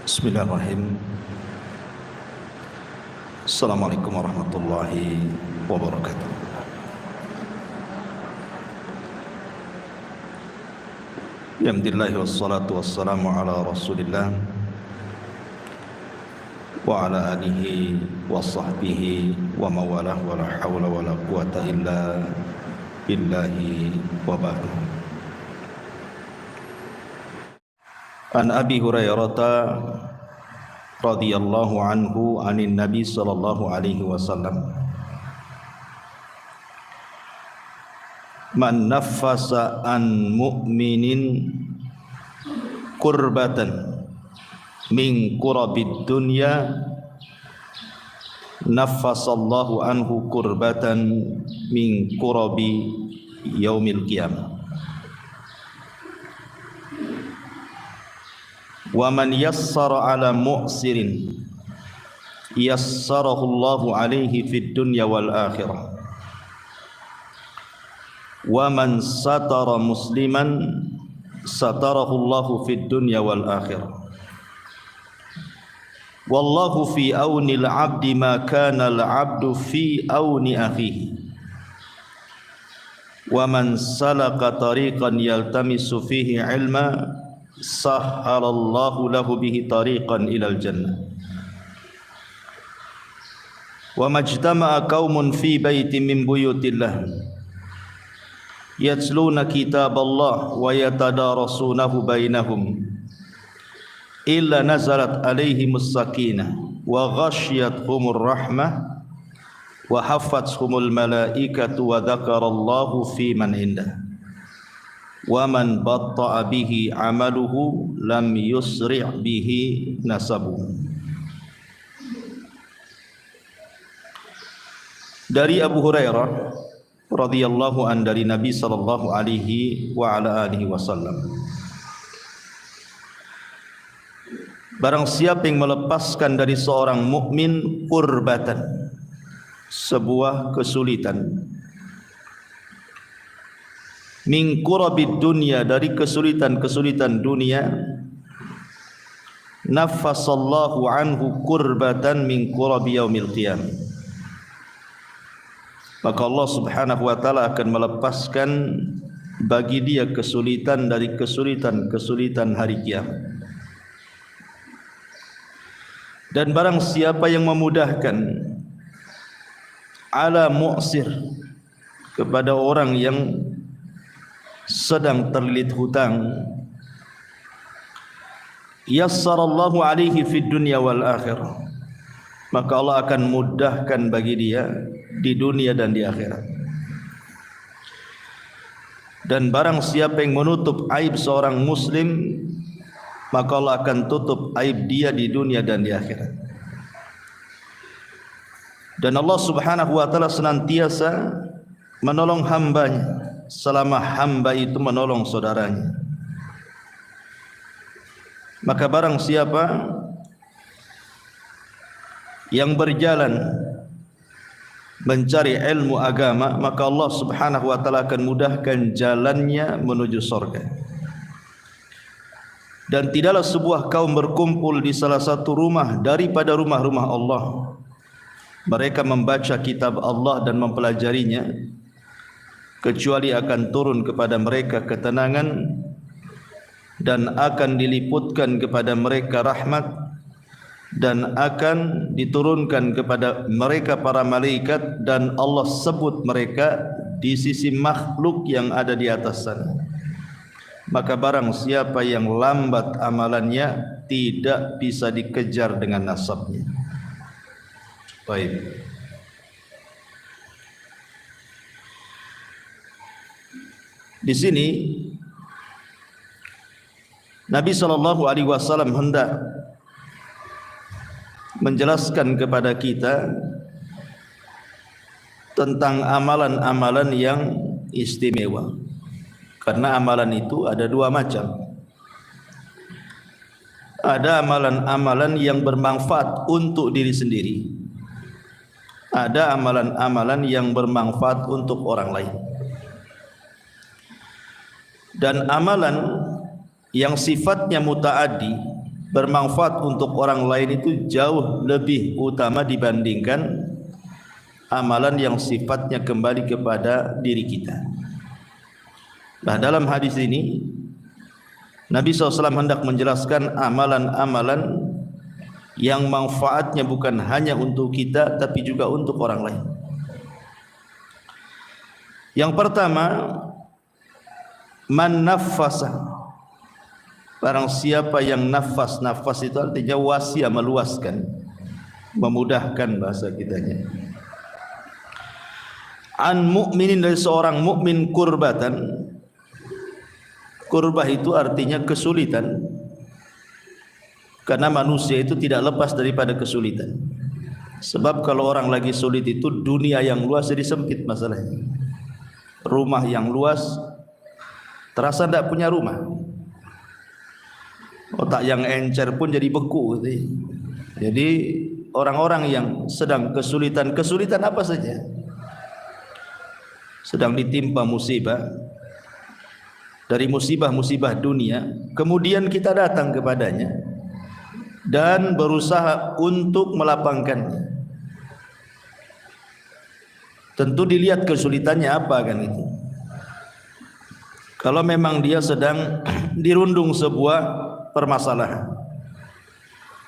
Bismillahirrahmanirrahim. Assalamualaikum warahmatullahi wabarakatuh. Alhamdulillah wassalatu wassalamu ala Rasulillah wa ala alihi wa sahbihi wa mawalah wa la hawla wa la quwata illa billahi wa ba'du. An Abi Hurairah radhiyallahu anhu anin Nabi sallallahu alaihi wasallam, man naffasa an mu'minin kurbatan min kurabid dunya naffasallahu anhu kurbatan min kurabi yaumil qiyamah. Wa man yassara ala mu'sirin yassarahu Allahu alaihi fid dunya wal akhirah. Wa man satara musliman satarahu Allahu fid dunya wal akhirah. Wallahu fi auni al-'abdi ma kana al-'abdu fi auni akhihi. Wa man salaka tariqan yaltamisu fihi 'ilma sahhalallahu lahu bihi tariqan ilal jannah. Wa majtama'a qaumun fi baitin min buyutillah yatluna kitaballah wa yatadarasunahu bainahum illa nazalat alaihimus sakinah wa ghasyiyatuhumur rahmah wa haffathumul malaikatu wa dzakarallahu fi man indah. Wa man batta'a bihi amaluhu lam yusri' bihi nasabuhu. Dari Abu Hurairah radhiyallahu an, dari Nabi sallallahu alaihi wa ala alihi wasallam, barang siapa yang melepaskan dari seorang mukmin kurbatan, sebuah kesulitan, min kurabid dunya, dari kesulitan-kesulitan dunia, naffasallahu anhu kurbatan min kurabi yaumil qiyamah, maka Allah subhanahu wa ta'ala akan melepaskan bagi dia kesulitan dari kesulitan-kesulitan hari kiamat. Dan barang siapa yang memudahkan ala mu'sir, kepada orang yang sedang terlilit hutang, yassarallahu alaihi fid dunya wal akhirah, maka Allah akan mudahkan bagi dia di dunia dan di akhirat. Dan barang siapa yang menutup aib seorang muslim, maka Allah akan tutup aib dia di dunia dan di akhirat. Dan Allah subhanahu wa ta'ala senantiasa menolong hambanya selama hamba itu menolong saudaranya. Maka barang siapa yang berjalan mencari ilmu agama, maka Allah subhanahu wa ta'ala akan mudahkan jalannya menuju surga. Dan tidaklah sebuah kaum berkumpul di salah satu rumah daripada rumah-rumah Allah, mereka membaca kitab Allah dan mempelajarinya, kecuali akan turun kepada mereka ketenangan dan akan diliputkan kepada mereka rahmat, dan akan diturunkan kepada mereka para malaikat, dan Allah sebut mereka di sisi makhluk yang ada di atas sana. Maka barang siapa yang lambat amalannya, tidak bisa dikejar dengan nasabnya. Baik. Di sini Nabi sallallahu alaihi wasallam hendak menjelaskan kepada kita tentang amalan-amalan yang istimewa. Karena amalan itu ada dua macam. Ada amalan-amalan yang bermanfaat untuk diri sendiri. Ada amalan-amalan yang bermanfaat untuk orang lain. Dan amalan yang sifatnya mutaaddi, bermanfaat untuk orang lain itu jauh lebih utama dibandingkan amalan yang sifatnya kembali kepada diri kita. Nah, dalam hadis ini Nabi SAW hendak menjelaskan amalan-amalan yang manfaatnya bukan hanya untuk kita tapi juga untuk orang lain. Yang pertama, man naffasa, barang siapa yang nafas. Nafas itu artinya wasia, meluaskan, memudahkan bahasa kitanya. An mu'minin, dari seorang mukmin, kurbatan. Kurbah itu artinya kesulitan, karena manusia itu tidak lepas daripada kesulitan. Sebab kalau orang lagi sulit itu dunia yang luas jadi sempit masalahnya. Rumah yang luas terasa tidak punya rumah. Otak yang encer pun jadi beku gitu. Jadi orang-orang yang sedang kesulitan apa saja, sedang ditimpa musibah, dari musibah-musibah dunia, kemudian kita datang kepadanya dan berusaha untuk melapangkannya. Tentu dilihat kesulitannya apa kan itu. Kalau memang dia sedang dirundung sebuah permasalahan,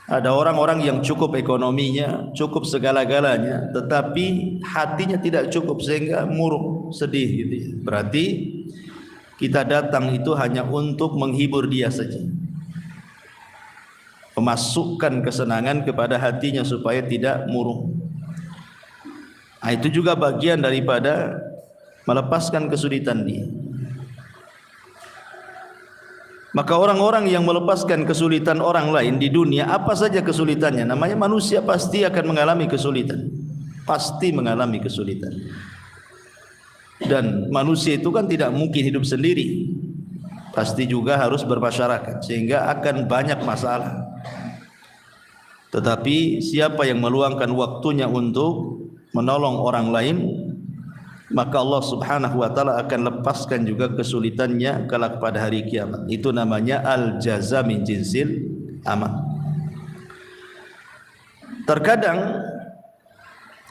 ada orang-orang yang cukup ekonominya, cukup segala-galanya, tetapi hatinya tidak cukup sehingga murung, sedih gitu. Berarti kita datang itu hanya untuk menghibur dia saja, memasukkan kesenangan kepada hatinya supaya tidak murung. Nah, itu juga bagian daripada melepaskan kesulitan dia. Maka orang-orang yang melepaskan kesulitan orang lain di dunia, apa saja kesulitannya, namanya manusia pasti akan mengalami kesulitan. Pasti mengalami kesulitan. Dan manusia itu kan tidak mungkin hidup sendiri, pasti juga harus bermasyarakat, sehingga akan banyak masalah. Tetapi siapa yang meluangkan waktunya untuk menolong orang lain, maka Allah Subhanahu wa taala akan lepaskan juga kesulitannya kelak pada hari kiamat. Itu namanya al-jaza min jinsil amal. Terkadang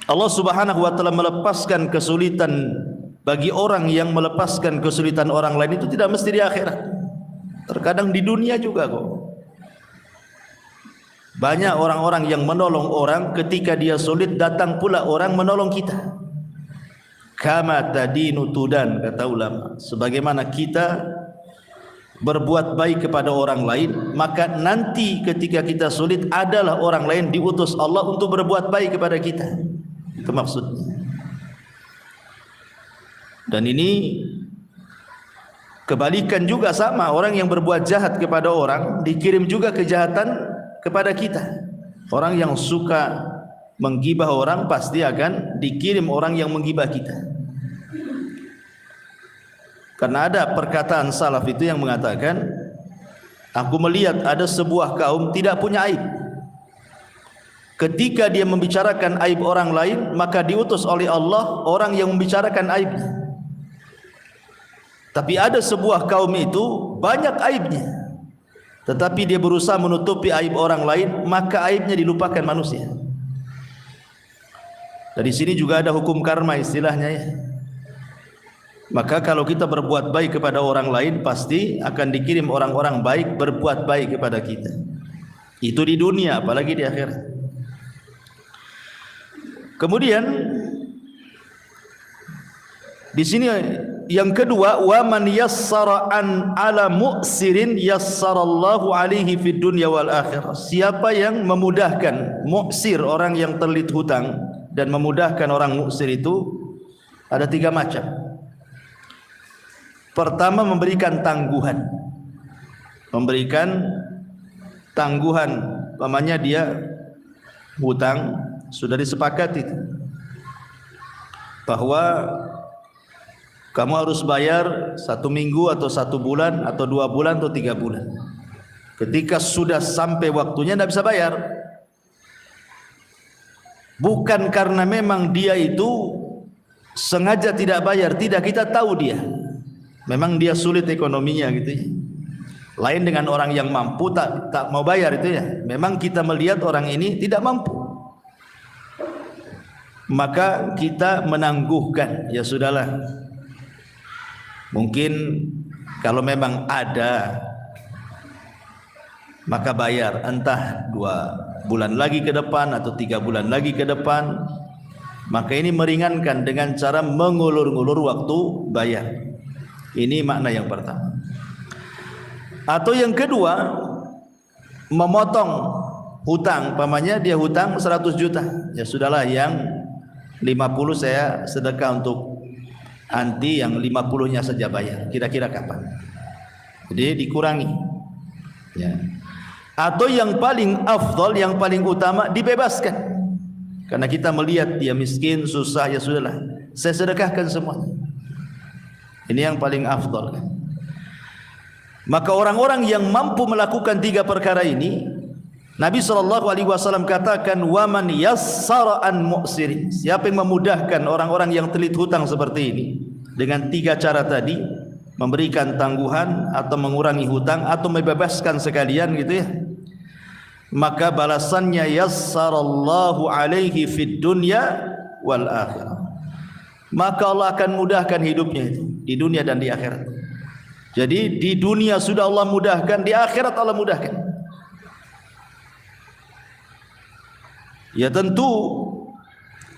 Allah Subhanahu wa taala melepaskan kesulitan bagi orang yang melepaskan kesulitan orang lain itu tidak mesti di akhirat. Terkadang di dunia juga kok. Banyak orang-orang yang menolong orang, ketika dia sulit datang pula orang menolong kita. Kama tadinu tudan, kata ulama. Sebagaimana kita berbuat baik kepada orang lain, maka nanti ketika kita sulit adalah orang lain diutus Allah untuk berbuat baik kepada kita. Itu maksudnya. Dan ini kebalikan juga sama, orang yang berbuat jahat kepada orang dikirim juga kejahatan kepada kita. Orang yang suka menggibah orang pasti akan dikirim orang yang menggibah kita. Karena ada perkataan salaf itu yang mengatakan, aku melihat ada sebuah kaum tidak punya aib. Ketika dia membicarakan aib orang lain, maka diutus oleh Allah orang yang membicarakan aibnya. Tapi ada sebuah kaum itu banyak aibnya, tetapi dia berusaha menutupi aib orang lain, maka aibnya dilupakan manusia. Dari sini juga ada hukum karma istilahnya ya. Maka kalau kita berbuat baik kepada orang lain, pasti akan dikirim orang-orang baik berbuat baik kepada kita. Itu di dunia, apalagi di akhirat. Kemudian di sini yang kedua, wa man yassara an ala mu'sirin yassarallahu alaihi fid dunya wal akhirah. Siapa yang memudahkan mu'sir, orang yang terlilit hutang, dan memudahkan orang mu'sir itu ada tiga macam. Pertama, memberikan tangguhan. Memberikan tangguhan, umpamanya dia hutang, sudah disepakati bahwa kamu harus bayar 1 minggu atau 1 bulan atau 2 bulan atau 3 bulan. Ketika sudah sampai waktunya tidak bisa bayar, bukan karena memang dia itu sengaja tidak bayar, tidak, kita tahu dia memang dia sulit ekonominya gitu ya. Lain dengan orang yang mampu tak mau bayar itu ya. Memang kita melihat orang ini tidak mampu, maka kita menangguhkan. Ya sudahlah, mungkin kalau memang ada maka bayar, entah 2 bulan lagi ke depan atau 3 bulan lagi ke depan. Maka ini meringankan dengan cara mengulur-ngulur waktu bayar. Ini makna yang pertama. Atau yang kedua, memotong hutang. Pamannya dia hutang 100 juta. Ya sudahlah, yang 50 saya sedekah untuk anti, yang 50-nya saja bayar. Kira-kira kapan? Jadi dikurangi. Ya. Atau yang paling afdal, yang paling utama, dibebaskan. Karena kita melihat dia miskin, susah, ya sudahlah, saya sedekahkan semuanya. Ini yang paling afdal. Maka orang-orang yang mampu melakukan 3 perkara ini, Nabi SAW katakan, waman yassara an mu'sirin, siapa yang memudahkan orang-orang yang telit hutang seperti ini dengan 3 cara tadi, memberikan tangguhan atau mengurangi hutang atau membebaskan sekalian gitu ya, maka balasannya yassarallahu alaihi fid dunya wal akhirah, maka Allah akan mudahkan hidupnya itu di dunia dan di akhirat. Jadi di dunia sudah Allah mudahkan, di akhirat Allah mudahkan. Ya tentu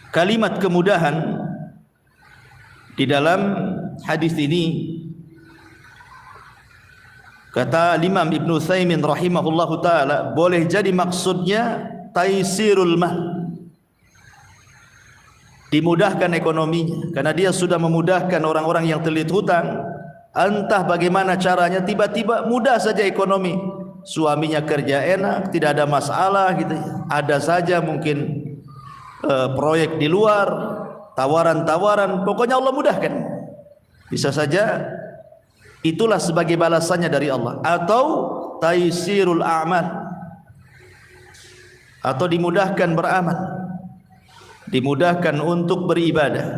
kalimat kemudahan di dalam hadis ini, kata Imam Ibn Utsaimin rahimahullahu taala, boleh jadi maksudnya taisirul mal, dimudahkan ekonominya, karena dia sudah memudahkan orang-orang yang telit hutang. Entah bagaimana caranya, tiba-tiba mudah saja ekonomi. Suaminya kerja enak, tidak ada masalah gitu. Ada saja mungkin proyek di luar, tawaran-tawaran, pokoknya Allah mudahkan. Bisa saja itulah sebagai balasannya dari Allah. Atau taisirul a'mal, atau dimudahkan beramal, dimudahkan untuk beribadah,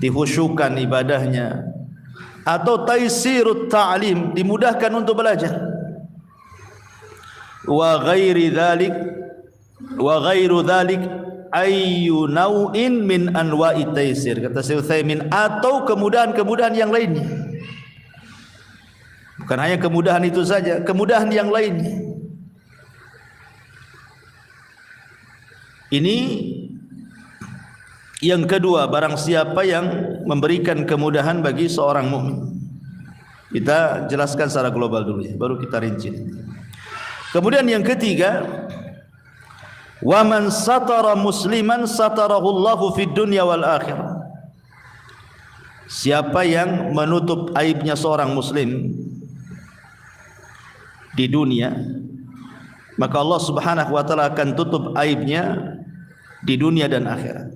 dihusyukan ibadahnya. Atau taisirut ta'lim, dimudahkan untuk belajar. Wa ghairi dzalik, wa ghairu dzalik ayyu nau'in min anwa'i taisir, kata Syekh Utsaimin, atau kemudahan-kemudahan yang lainnya. Bukan hanya kemudahan itu saja, kemudahan yang lainnya. Ini yang kedua, barang siapa yang memberikan kemudahan bagi seorang mukmin. Kita jelaskan secara global dulu ya, baru kita rinci. Kemudian yang ketiga, wa man satara musliman satarahu Allahu fid dunya wal akhirah. Siapa yang menutup aibnya seorang muslim di dunia, maka Allah Subhanahu wa taala akan tutup aibnya di dunia dan akhirat.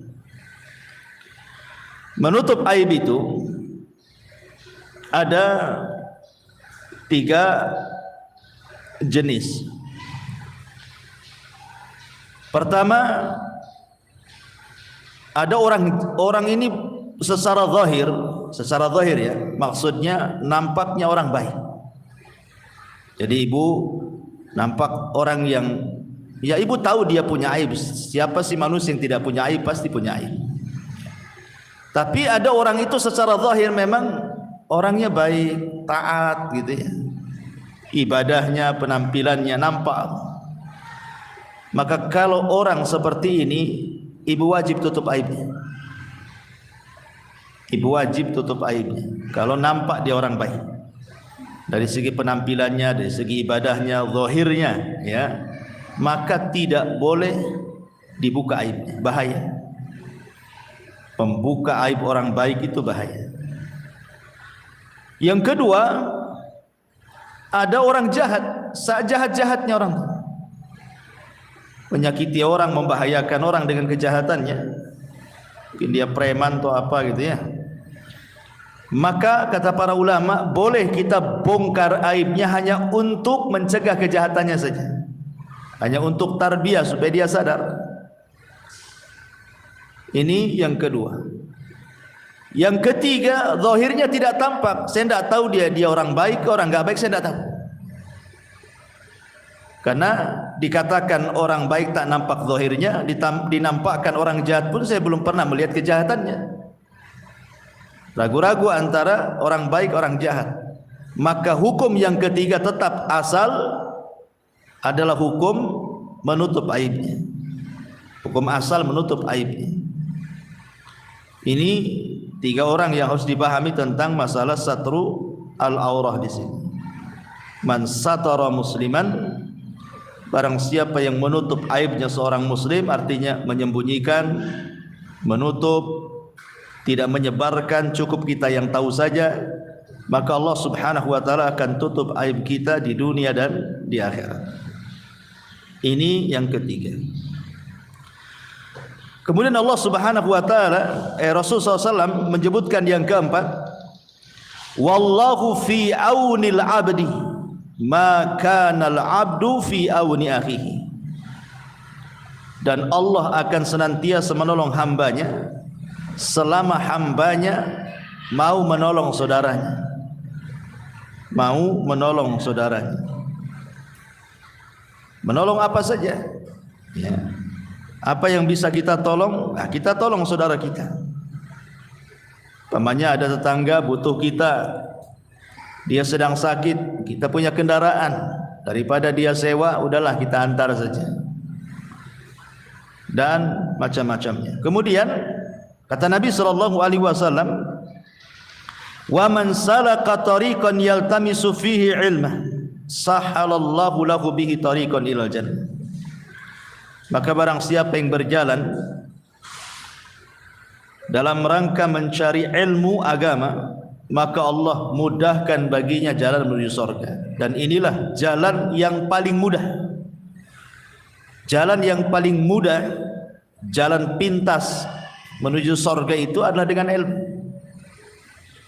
Menutup aib itu ada 3 jenis. Pertama, ada orang ini secara zahir ya, maksudnya nampaknya orang baik. Jadi ibu nampak orang yang, ya ibu tahu dia punya aib. Siapa sih manusia yang tidak punya aib? Pasti punya aib. Tapi ada orang itu secara zahir memang orangnya baik, taat gitu ya. Ibadahnya, penampilannya nampak. Maka kalau orang seperti ini, ibu wajib tutup aibnya. Ibu wajib tutup aibnya. Kalau nampak dia orang baik, dari segi penampilannya, dari segi ibadahnya, zahirnya ya, maka tidak boleh dibuka aibnya, bahaya. Membuka aib orang baik itu bahaya. Yang kedua, ada orang jahat, sejahat-jahatnya orang, menyakiti orang, membahayakan orang dengan kejahatannya. Mungkin dia preman atau apa gitu ya. Maka kata para ulama, boleh kita bongkar aibnya hanya untuk mencegah kejahatannya saja, hanya untuk tarbiyah supaya dia sadar. Ini yang kedua. Yang ketiga, zahirnya tidak tampak. Saya tidak tahu dia orang baik ke orang enggak baik, saya tidak tahu. Karena dikatakan orang baik tak nampak zahirnya, dinampakkan orang jahat pun saya belum pernah melihat kejahatannya. Ragu-ragu antara orang baik orang jahat. Maka hukum yang ketiga tetap asal adalah hukum menutup aibnya. Hukum asal menutup aibnya. Ini tiga orang yang harus dipahami tentang masalah satru al-aurah di sini. Man satara musliman, barang siapa yang menutup aibnya seorang muslim, artinya menyembunyikan, menutup, tidak menyebarkan, cukup kita yang tahu saja, maka Allah Subhanahu wa taala akan tutup aib kita di dunia dan di akhirat. Ini yang ketiga. Kemudian Allah Subhanahu wa taala, Rasul SAW menyebutkan yang keempat, wallahu fi aunil abdi ma kana al-abdu fi auni akhihi. Dan Allah akan senantiasa menolong hambanya selama hambanya mau menolong saudaranya. Mau menolong saudaranya. Menolong apa saja, ya. Apa yang bisa kita tolong, nah kita tolong saudara kita. Pamannya ada tetangga butuh kita, dia sedang sakit, kita punya kendaraan, daripada dia sewa, udahlah kita antar saja. Dan macam-macamnya. Kemudian kata Nabi SAW, wa man salaka tariqan yaltamisu fihi ilmah sahalallahu lahu bihi tariqan ilal jannah. Maka barang siapa yang berjalan dalam rangka mencari ilmu agama, maka Allah mudahkan baginya jalan menuju surga. Dan inilah jalan yang paling mudah. Jalan yang paling mudah, jalan pintas menuju surga itu adalah dengan ilmu.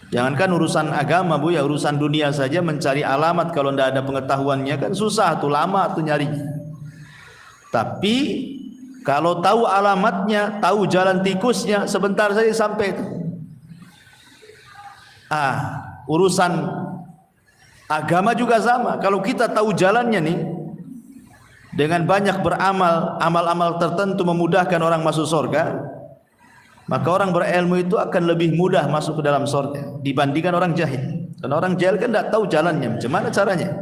Jangankan urusan agama Bu, ya urusan dunia saja mencari alamat kalau tidak ada pengetahuannya kan susah tuh, lama tuh nyarinya. Tapi kalau tahu alamatnya, tahu jalan tikusnya, sebentar saja sampai itu. Urusan agama juga sama. Kalau kita tahu jalannya nih, dengan banyak beramal, amal-amal tertentu memudahkan orang masuk surga, maka orang berilmu itu akan lebih mudah masuk ke dalam surga dibandingkan orang jahil. Karena orang jahil kan tidak tahu jalannya, macam mana caranya.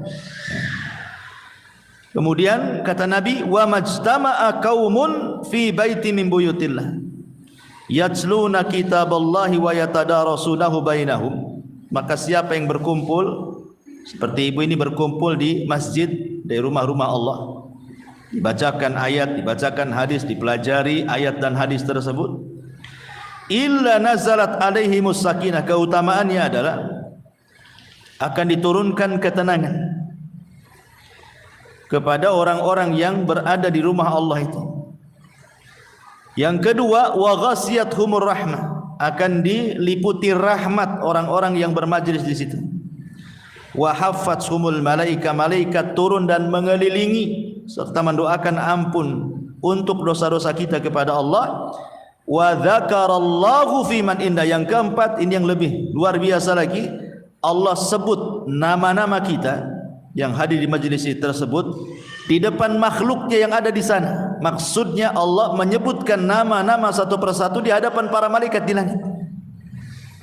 Kemudian kata Nabi, wa majtama'a qaumun fi baiti min buyutillah yatluna kitaballahi wa yatadarasunahu bainahum. Maka siapa yang berkumpul seperti ibu ini berkumpul di masjid, di rumah-rumah Allah, dibacakan ayat, dibacakan hadis, dipelajari ayat dan hadis tersebut, illa nazalat alaihimus sakinah, keutamaannya adalah akan diturunkan ketenangan kepada orang-orang yang berada di rumah Allah itu. Yang kedua, wa ghasiyatuhumur rahmah, akan diliputi rahmat orang-orang yang bermajlis di situ. Wa haffathumul malaika, malaikat turun dan mengelilingi serta mendoakan ampun untuk dosa-dosa kita kepada Allah. Wa dzakarallahu fi man inda, yang keempat ini yang lebih luar biasa lagi, Allah sebut nama-nama kita yang hadir di majlis tersebut di depan makhluknya yang ada di sana. Maksudnya Allah menyebutkan nama-nama satu persatu di hadapan para malaikat di langit.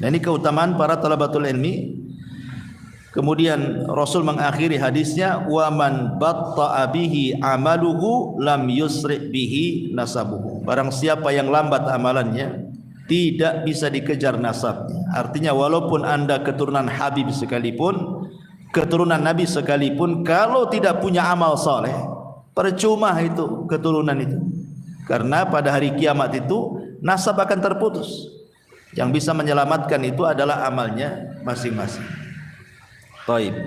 Dan ini keutamaan para talabatul ilmi. Kemudian Rasul mengakhiri hadisnya, wa man batta'a bihi amaluhu lam yusri bihi nasabuhu. Barang siapa yang lambat amalannya, tidak bisa dikejar nasabnya. Artinya walaupun Anda keturunan Habib sekalipun, keturunan Nabi sekalipun, kalau tidak punya amal soleh, percuma itu keturunan itu. Karena pada hari kiamat itu nasab akan terputus. Yang bisa menyelamatkan itu adalah amalnya masing-masing. Baik.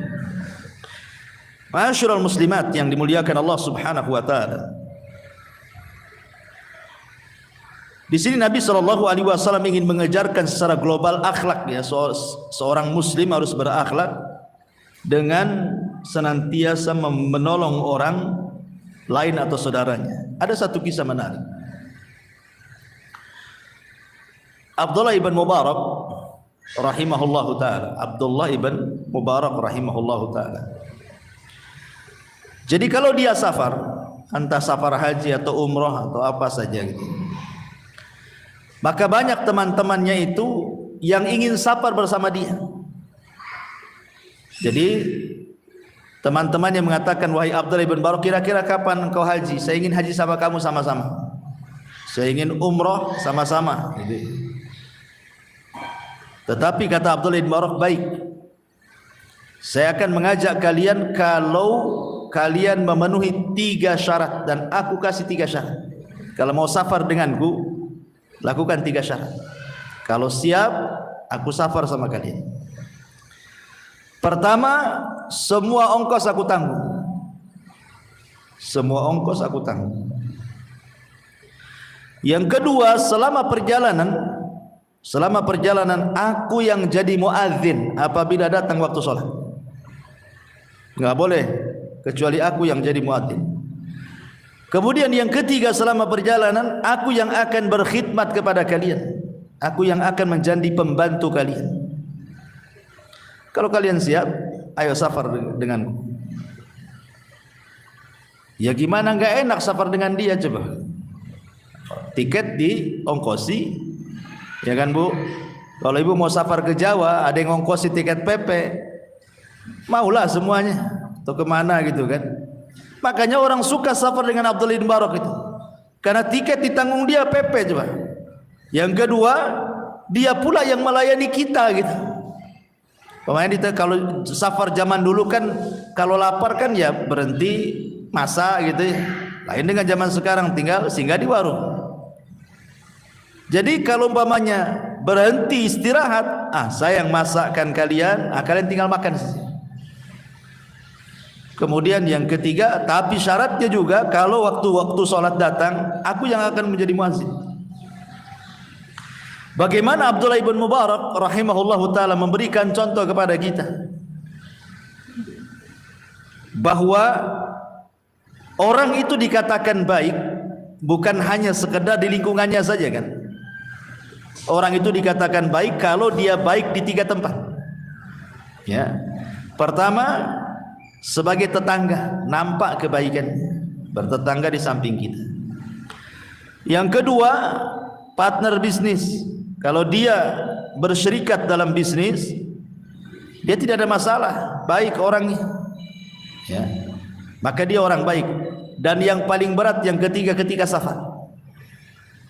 Ma'asyiral muslimat yang dimuliakan Allah Subhanahu wa taala. Di sini Nabi SAW ingin mengejarkan secara global akhlak, ya, seorang muslim harus berakhlak dengan senantiasa menolong orang lain atau saudaranya. Ada satu kisah menarik. Abdullah ibn Mubarak rahimahullahu taala, Abdullah ibn Mubarak rahimahullahu taala. Jadi kalau dia safar, entah safar haji atau umroh atau apa saja gitu, maka banyak teman-temannya itu yang ingin safar bersama dia. Jadi teman-temannya mengatakan, wahai Abdullah ibn Mubarak, kira-kira kapan engkau haji? Saya ingin haji sama kamu sama-sama. Saya ingin umroh sama-sama. Tetapi kata Abdullah ibn Mubarak, baik, saya akan mengajak kalian kalau kalian memenuhi 3 syarat, dan aku kasih 3 syarat. Kalau mau safar denganku, lakukan 3 syarat. Kalau siap, aku safar sama kalian. Pertama, semua ongkos aku tanggung. Semua ongkos aku tanggung. Yang kedua, selama perjalanan aku yang jadi muadzin apabila datang waktu sholat. Enggak boleh kecuali aku yang jadi muadzin. Kemudian yang ketiga, selama perjalanan aku yang akan berkhidmat kepada kalian. Aku yang akan menjadi pembantu kalian. Kalau kalian siap, ayo safar denganku. Ya gimana enggak enak safar dengan dia coba. Tiket diongkosi, ya kan Bu? Kalau ibu mau safar ke Jawa, ada yang ongkosi tiket PP, maulah semuanya. Atau kemana gitu kan? Makanya orang suka safar dengan Abdullah bin Mubarak itu, karena tiket ditanggung dia, PP coba. Yang kedua, dia pula yang melayani kita gitu. Pemain kita kalau safar zaman dulu kan, kalau lapar kan ya berhenti masak gitu ya. Lain dengan zaman sekarang, tinggal singgah di warung. Jadi kalau umpamanya berhenti istirahat, saya yang masakkan kalian, kalian tinggal makan saja. Kemudian yang ketiga, tapi syaratnya juga kalau waktu sholat datang, aku yang akan menjadi muazzin. Bagaimana Abdullah ibn Mubarak rahimahullahu taala memberikan contoh kepada kita bahwa orang itu dikatakan baik bukan hanya sekedar di lingkungannya saja kan. Orang itu dikatakan baik kalau dia baik di 3 tempat. Ya. Pertama, sebagai tetangga, nampak kebaikannya, bertetangga di samping kita. Yang kedua, partner bisnis. Kalau dia bersyirikat dalam bisnis, dia tidak ada masalah, baik orangnya, ya, maka dia orang baik. Dan yang paling berat yang ketiga, ketika safar,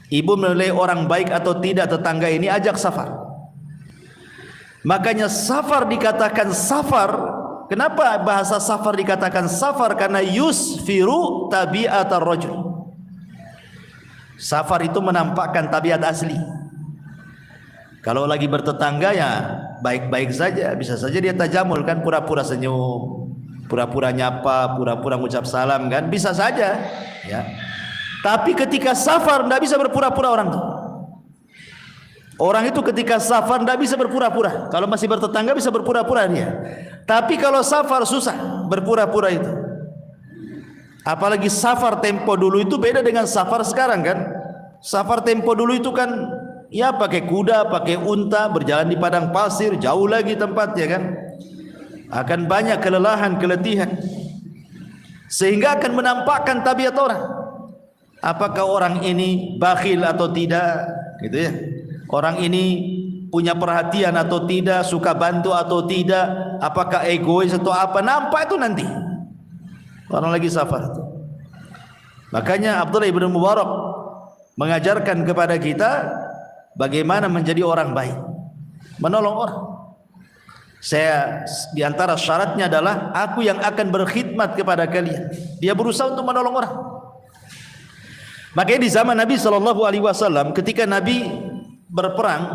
ibu menilai orang baik atau tidak tetangga ini, ajak safar. Makanya safar dikatakan safar. Kenapa bahasa safar dikatakan safar? Karena yusfiru tabi'atar rajul. Safar itu menampakkan tabiat asli. Kalau lagi bertetangga ya baik-baik saja, bisa saja dia tajamul kan, pura-pura senyum, pura-pura nyapa, pura-pura ngucap salam kan, bisa saja ya. Tapi ketika safar tidak bisa berpura-pura orang itu. Orang itu ketika safar tidak bisa berpura-pura. Kalau masih bertetangga bisa berpura-pura dia. Tapi kalau safar susah berpura-pura itu. Apalagi safar tempo dulu itu beda dengan safar sekarang kan. Safar tempo dulu itu kan ya pakai kuda, pakai unta, berjalan di padang pasir, jauh lagi tempatnya kan. Akan banyak kelelahan, keletihan. Sehingga akan menampakkan tabiat orang. Apakah orang ini bakhil atau tidak, gitu ya. Orang ini punya perhatian atau tidak, suka bantu atau tidak, apakah egois atau apa, nampak itu nanti. Orang lagi safar. Makanya Abdullah ibn Mubarak mengajarkan kepada kita bagaimana menjadi orang baik, menolong orang. Saya diantara syaratnya adalah aku yang akan berkhidmat kepada kalian. Dia berusaha untuk menolong orang. Makanya di zaman Nabi SAW, ketika Nabi berperang,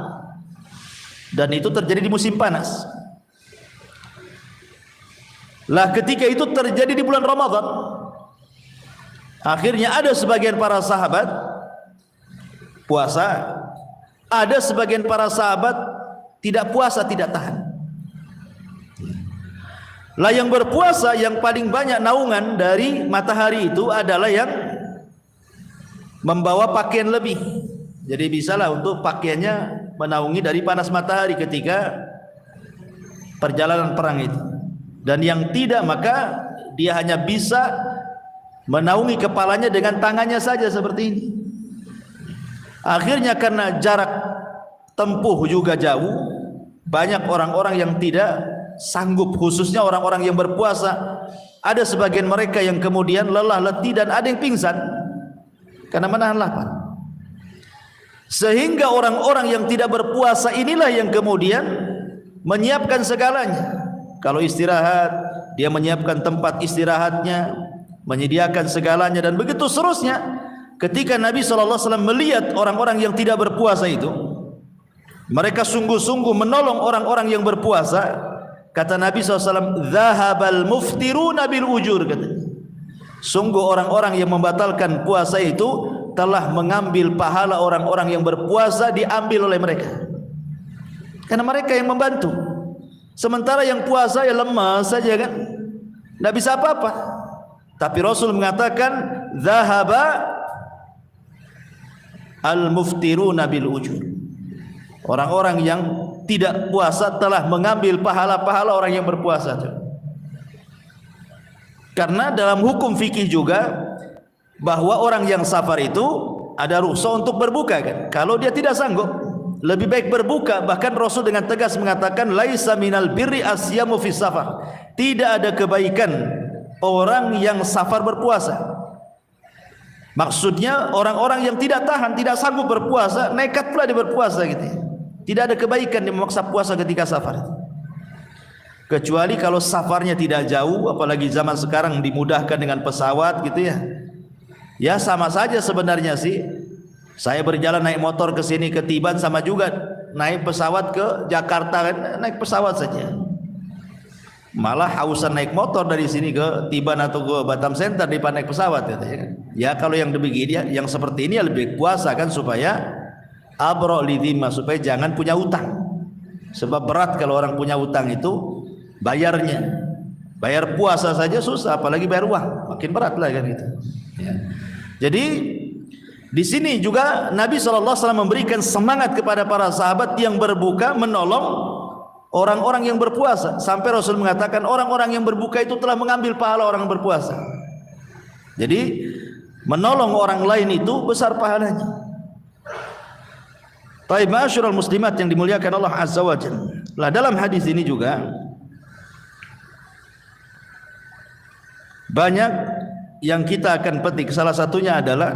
dan itu terjadi di musim panas. Lah ketika itu terjadi di bulan Ramadan, akhirnya ada sebagian para sahabat puasa, ada sebagian para sahabat tidak puasa, tidak tahan. Lah yang berpuasa yang paling banyak naungan dari matahari itu adalah yang membawa pakaian lebih. Jadi bisalah untuk pakaiannya menaungi dari panas matahari ketika perjalanan perang itu. Dan yang tidak, maka dia hanya bisa menaungi kepalanya dengan tangannya saja seperti ini. Akhirnya karena jarak tempuh juga jauh, banyak orang-orang yang tidak sanggup, khususnya orang-orang yang berpuasa. Ada sebagian mereka yang kemudian lelah, letih, dan ada yang pingsan karena menahan lapar. Sehingga orang-orang yang tidak berpuasa inilah yang kemudian menyiapkan segalanya. Kalau istirahat, dia menyiapkan tempat istirahatnya, menyediakan segalanya, dan begitu seterusnya. Ketika Nabi SAW melihat orang-orang yang tidak berpuasa itu, mereka sungguh-sungguh menolong orang-orang yang berpuasa. Kata Nabi SAW, "Zahabal muftiruna bil ujur." Katanya, sungguh orang-orang yang membatalkan puasa itu telah mengambil pahala orang-orang yang berpuasa, diambil oleh mereka. Karena mereka yang membantu. Sementara yang puasa ya lemas saja kan, tidak bisa apa-apa. Tapi Rasul mengatakan, "Zahaba al-muftiruna bil ujur." Orang-orang yang tidak puasa telah mengambil pahala-pahala orang yang berpuasa. Karena dalam hukum fikih juga bahwa orang yang safar itu ada rukhsah untuk berbuka kan. Kalau dia tidak sanggup, lebih baik berbuka. Bahkan Rasul dengan tegas mengatakan, "Laisa minal birri asyamu fis safar." Tidak ada kebaikan orang yang safar berpuasa. Maksudnya orang-orang yang tidak tahan, tidak sanggup berpuasa, nekat pula dia berpuasa gitu ya. Tidak ada kebaikan dia memaksa puasa ketika safar. Kecuali kalau safarnya tidak jauh, apalagi zaman sekarang dimudahkan dengan pesawat gitu ya. Ya sama saja sebenarnya sih. Saya berjalan naik motor ke sini ke Tiban sama juga naik pesawat ke Jakarta kan, naik pesawat saja. Malah hausan naik motor dari sini ke Tiban atau ke Batam Center daripada naik pesawat gitu ya kan. Ya kalau yang demikian, yang seperti ini ya lebih puasa kan, supaya abro lidhimah, supaya jangan punya utang. Sebab berat kalau orang punya utang itu bayarnya. Bayar puasa saja susah, apalagi bayar uang, makin berat lah kan gitu ya. Jadi di sini juga Nabi SAW memberikan semangat kepada para sahabat yang berbuka, menolong orang-orang yang berpuasa. Sampai Rasul mengatakan orang-orang yang berbuka itu telah mengambil pahala orang yang berpuasa. Jadi menolong orang lain itu besar pahalanya. Baik, ma'asyiral muslimat yang dimuliakan Allah Azza wa Jalla. Lah dalam hadis ini juga banyak yang kita akan petik. Salah satunya adalah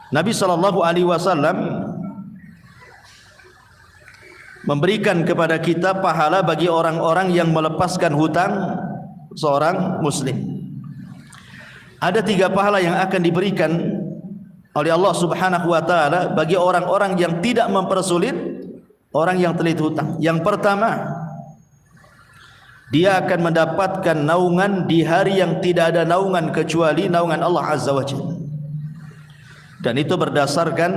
Nabi SAW memberikan kepada kita pahala bagi orang-orang yang melepaskan hutang seorang muslim. Ada 3 pahala yang akan diberikan oleh Allah Subhanahu wa taala bagi orang-orang yang tidak mempersulit orang yang terlilit hutang. Yang pertama, dia akan mendapatkan naungan di hari yang tidak ada naungan kecuali naungan Allah Azza wa Jalla. Dan itu berdasarkan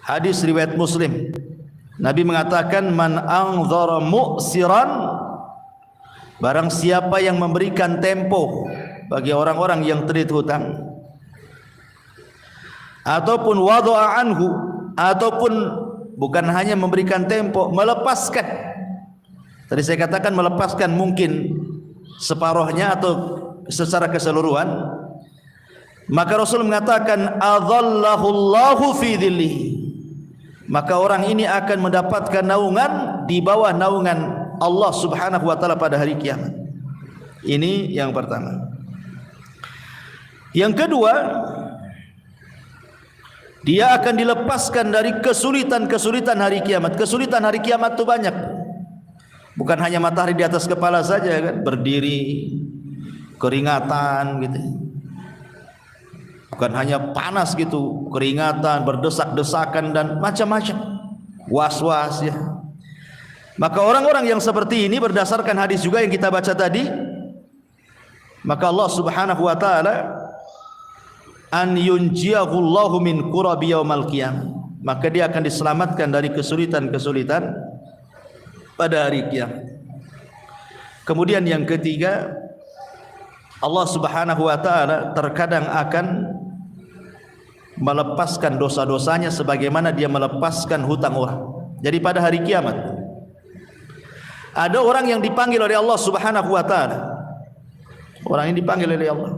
hadis riwayat Muslim. Nabi mengatakan, "Man anzara mu'siran," barang siapa yang memberikan tempo bagi orang-orang yang terlilit hutang, ataupun wada'a anhu, ataupun bukan hanya memberikan tempo, melepaskan. Tadi saya katakan melepaskan mungkin separuhnya atau secara keseluruhan. Maka Rasul mengatakan, "Adhallahu Allahu fi dhillihi." Maka orang ini akan mendapatkan naungan di bawah naungan Allah Subhanahu wa taala pada hari kiamat. Ini yang pertama. Yang kedua, dia akan dilepaskan dari kesulitan-kesulitan hari kiamat. Kesulitan hari kiamat itu banyak. Bukan hanya matahari di atas kepala saja kan, berdiri, keringatan gitu. Bukan hanya panas gitu, keringatan, berdesak-desakan dan macam-macam. Was-was ya. Maka orang-orang yang seperti ini berdasarkan hadis juga yang kita baca tadi, maka Allah Subhanahu wa taala an yunjiyahullahu min qurabi yaumal qiyamah, maka dia akan diselamatkan dari kesulitan-kesulitan pada hari kiamat. Kemudian yang ketiga, Allah Subhanahu wa taala terkadang akan melepaskan dosa-dosanya sebagaimana dia melepaskan hutang orang. Jadi pada hari kiamat ada orang yang dipanggil oleh Allah Subhanahu wa taala. Orang ini dipanggil oleh Allah.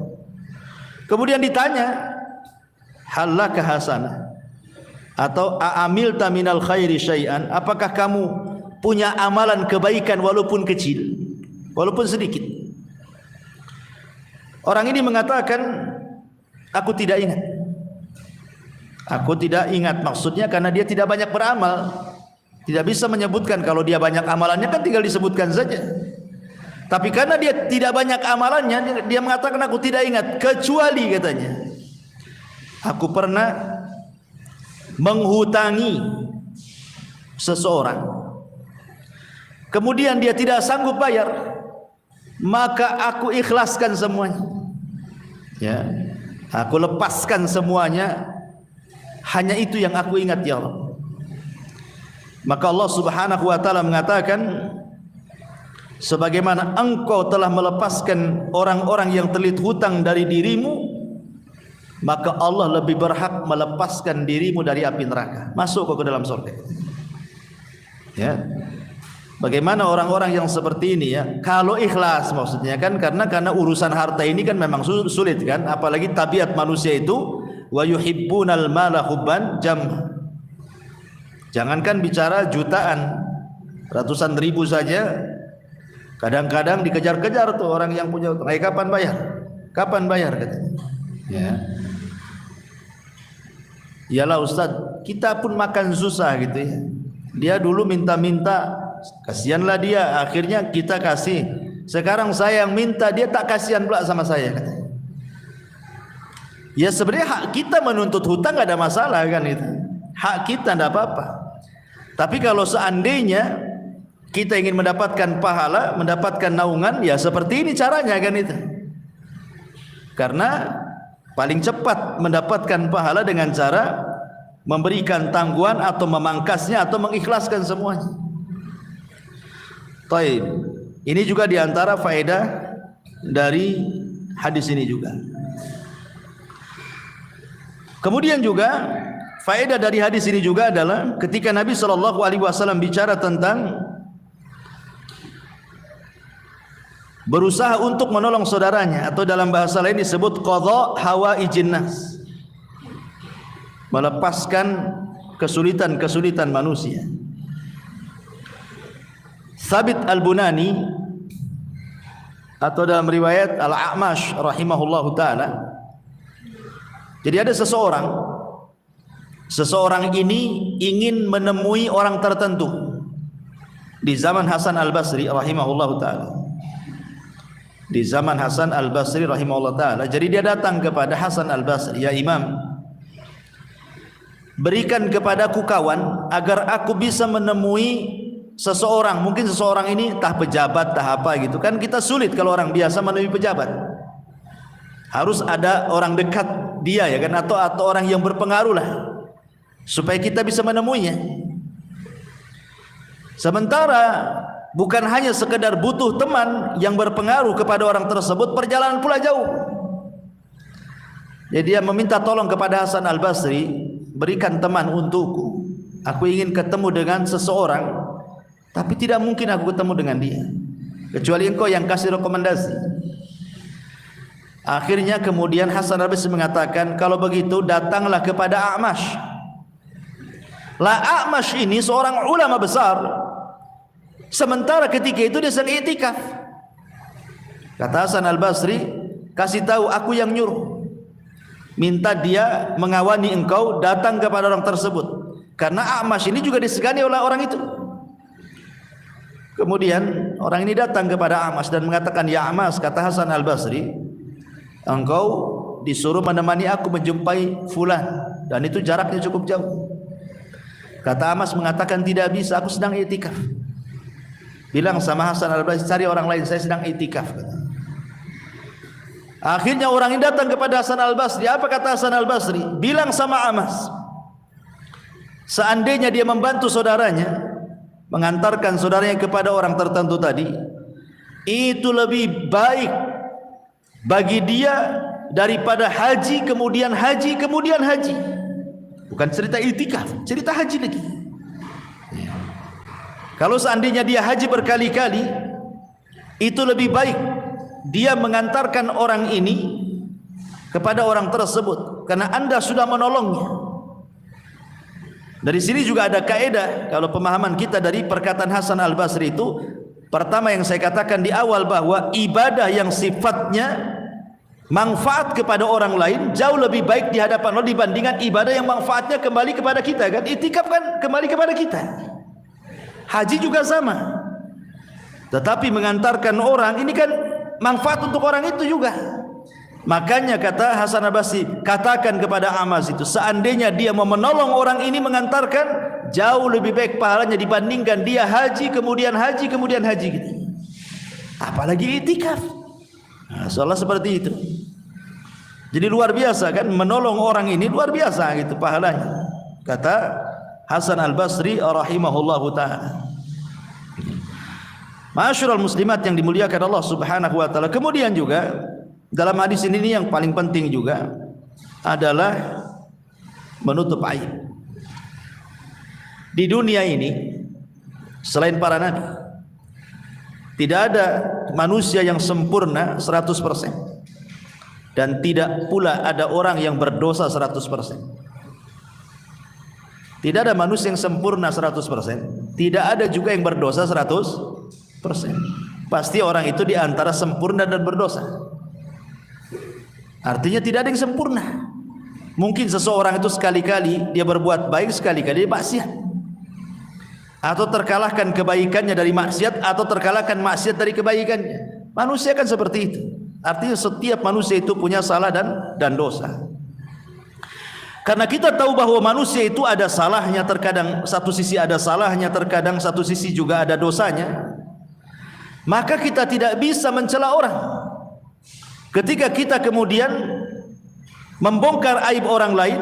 Kemudian ditanya, "Halaka hasanah?" Atau "A'amilta minal khairi syai'an?" Apakah kamu punya amalan kebaikan walaupun kecil, walaupun sedikit? Orang ini mengatakan, "Aku tidak ingat." Aku tidak ingat, maksudnya karena dia tidak banyak beramal. Tidak bisa menyebutkan. Kalau dia banyak amalannya kan tinggal disebutkan saja. Tapi karena dia tidak banyak amalannya, dia mengatakan aku tidak ingat, kecuali katanya aku pernah menghutangi seseorang, kemudian dia tidak sanggup bayar, maka aku ikhlaskan semuanya. Ya, aku lepaskan semuanya. Hanya itu yang aku ingat ya Allah. Maka Allah Subhanahu wa taala mengatakan, sebagaimana engkau telah melepaskan orang-orang yang terlilit hutang dari dirimu, maka Allah lebih berhak melepaskan dirimu dari api neraka, masuk ke dalam surga. Ya. Bagaimana orang-orang yang seperti ini ya? Kalau ikhlas maksudnya kan, karena urusan harta ini kan memang sulit kan, apalagi tabiat manusia itu wa yuhibbunal mala hubban jam. Jangankan bicara jutaan, ratusan ribu saja kadang-kadang dikejar-kejar tuh orang yang punya. Kapan bayar? Kapan bayar katanya. Ya. Iyalah Ustaz, kita pun makan susah gitu ya. Dia dulu minta-minta, kasihanlah dia, akhirnya kita kasih. Sekarang saya yang minta, dia tak kasihan pula sama saya katanya. Ya sebenarnya hak kita menuntut hutang gak ada masalah kan itu. Hak kita tidak apa-apa. Tapi kalau seandainya kita ingin mendapatkan pahala, mendapatkan naungan, ya seperti ini caranya kan itu. Karena paling cepat mendapatkan pahala dengan cara memberikan tangguhan atau memangkasnya atau mengikhlaskan semuanya. Taib. Ini juga diantara faedah dari hadis ini juga. Kemudian juga faedah dari hadis ini juga adalah ketika Nabi SAW bicara tentang berusaha untuk menolong saudaranya, atau dalam bahasa lain disebut qadha hawaijin nas, melepaskan kesulitan-kesulitan manusia. Thabit Al-Bunani atau dalam riwayat Al-A'mash rahimahullahu taala, jadi ada seseorang ini ingin menemui orang tertentu di zaman Hasan Al-Basri rahimahullahu taala. Di zaman Hasan Al-Basri rahimahullahu taala, jadi dia datang kepada Hasan Al-Basri, "Ya Imam, berikan kepadaku kawan agar aku bisa menemui seseorang." Mungkin seseorang ini entah pejabat, entah apa gitu kan, kita sulit kalau orang biasa menemui pejabat. Harus ada orang dekat dia ya kan, atau orang yang berpengaruh lah, supaya kita bisa menemuinya. Sementara bukan hanya sekedar butuh teman yang berpengaruh kepada orang tersebut, perjalanan pula jauh. Jadi dia meminta tolong kepada Hasan Al-Basri, "Berikan teman untukku. Aku ingin ketemu dengan seseorang, tapi tidak mungkin aku ketemu dengan dia kecuali engkau yang kasih rekomendasi." Akhirnya kemudian Hasan Al-Basri mengatakan, "Kalau begitu datanglah kepada A'mash." Lah A'mash ini seorang ulama besar. Sementara ketika itu dia sedang i'tikaf. Kata Hasan Al-Basri, "Kasih tahu aku yang nyuruh. Minta dia mengawani engkau datang kepada orang tersebut. Karena A'mash ini juga disegani oleh orang itu." Kemudian orang ini datang kepada A'mash dan mengatakan, "Ya A'mash," kata Hasan Al-Basri, "engkau disuruh menemani aku menjumpai fulan, dan itu jaraknya cukup jauh." Kata A'mash mengatakan, "Tidak bisa, aku sedang i'tikaf." Bilang sama Hasan Al-Basri, "Cari orang lain, saya sedang i'tikaf." Akhirnya orang ini datang kepada Hasan Al-Basri. Apa kata Hasan Al-Basri? Bilang sama A'mash, seandainya dia membantu saudaranya, mengantarkan saudaranya kepada orang tertentu tadi, itu lebih baik bagi dia daripada haji kemudian haji kemudian haji. Bukan cerita i'tikaf, cerita haji lagi. Kalau seandainya dia haji berkali-kali, itu lebih baik dia mengantarkan orang ini kepada orang tersebut, karena Anda sudah menolongnya. Dari sini juga ada kaidah kalau pemahaman kita dari perkataan Hasan Al-Basri itu, pertama yang saya katakan di awal bahwa ibadah yang sifatnya manfaat kepada orang lain jauh lebih baik di hadapan Allah dibandingkan ibadah yang manfaatnya kembali kepada kita, kan? I'tikaf kan kembali kepada kita. Haji juga sama. Tetapi mengantarkan orang ini kan manfaat untuk orang itu juga. Makanya kata Hasan Al-Basri, katakan kepada Amas itu, seandainya dia mau menolong orang ini mengantarkan, jauh lebih baik pahalanya dibandingkan dia haji kemudian haji kemudian haji gitu. Apalagi i'tikaf. Nah, soalnya seperti itu. Jadi luar biasa kan, menolong orang ini luar biasa gitu pahalanya. Kata Hasan Al-Basri rahimahullahu ta'ala. Ma'asyiral muslimat yang dimuliakan Allah Subhanahu wa taala. Kemudian juga dalam hadis ini yang paling penting juga adalah menutup aib. Di dunia ini selain para nabi, tidak ada manusia yang sempurna 100%, dan tidak pula ada orang yang berdosa 100%. Tidak ada manusia yang sempurna 100%, tidak ada juga yang berdosa 100%. Pasti orang itu di antara sempurna dan berdosa. Artinya tidak ada yang sempurna. Mungkin seseorang itu sekali-kali dia berbuat baik, sekali-kali dia maksiat, atau terkalahkan kebaikannya dari maksiat, atau terkalahkan maksiat dari kebaikannya. Manusia kan seperti itu. Artinya setiap manusia itu punya salah dan dosa. Karena kita tahu bahwa manusia itu ada salahnya, terkadang satu sisi ada salahnya, terkadang satu sisi juga ada dosanya, maka kita tidak bisa mencela orang. Ketika kita kemudian membongkar aib orang lain,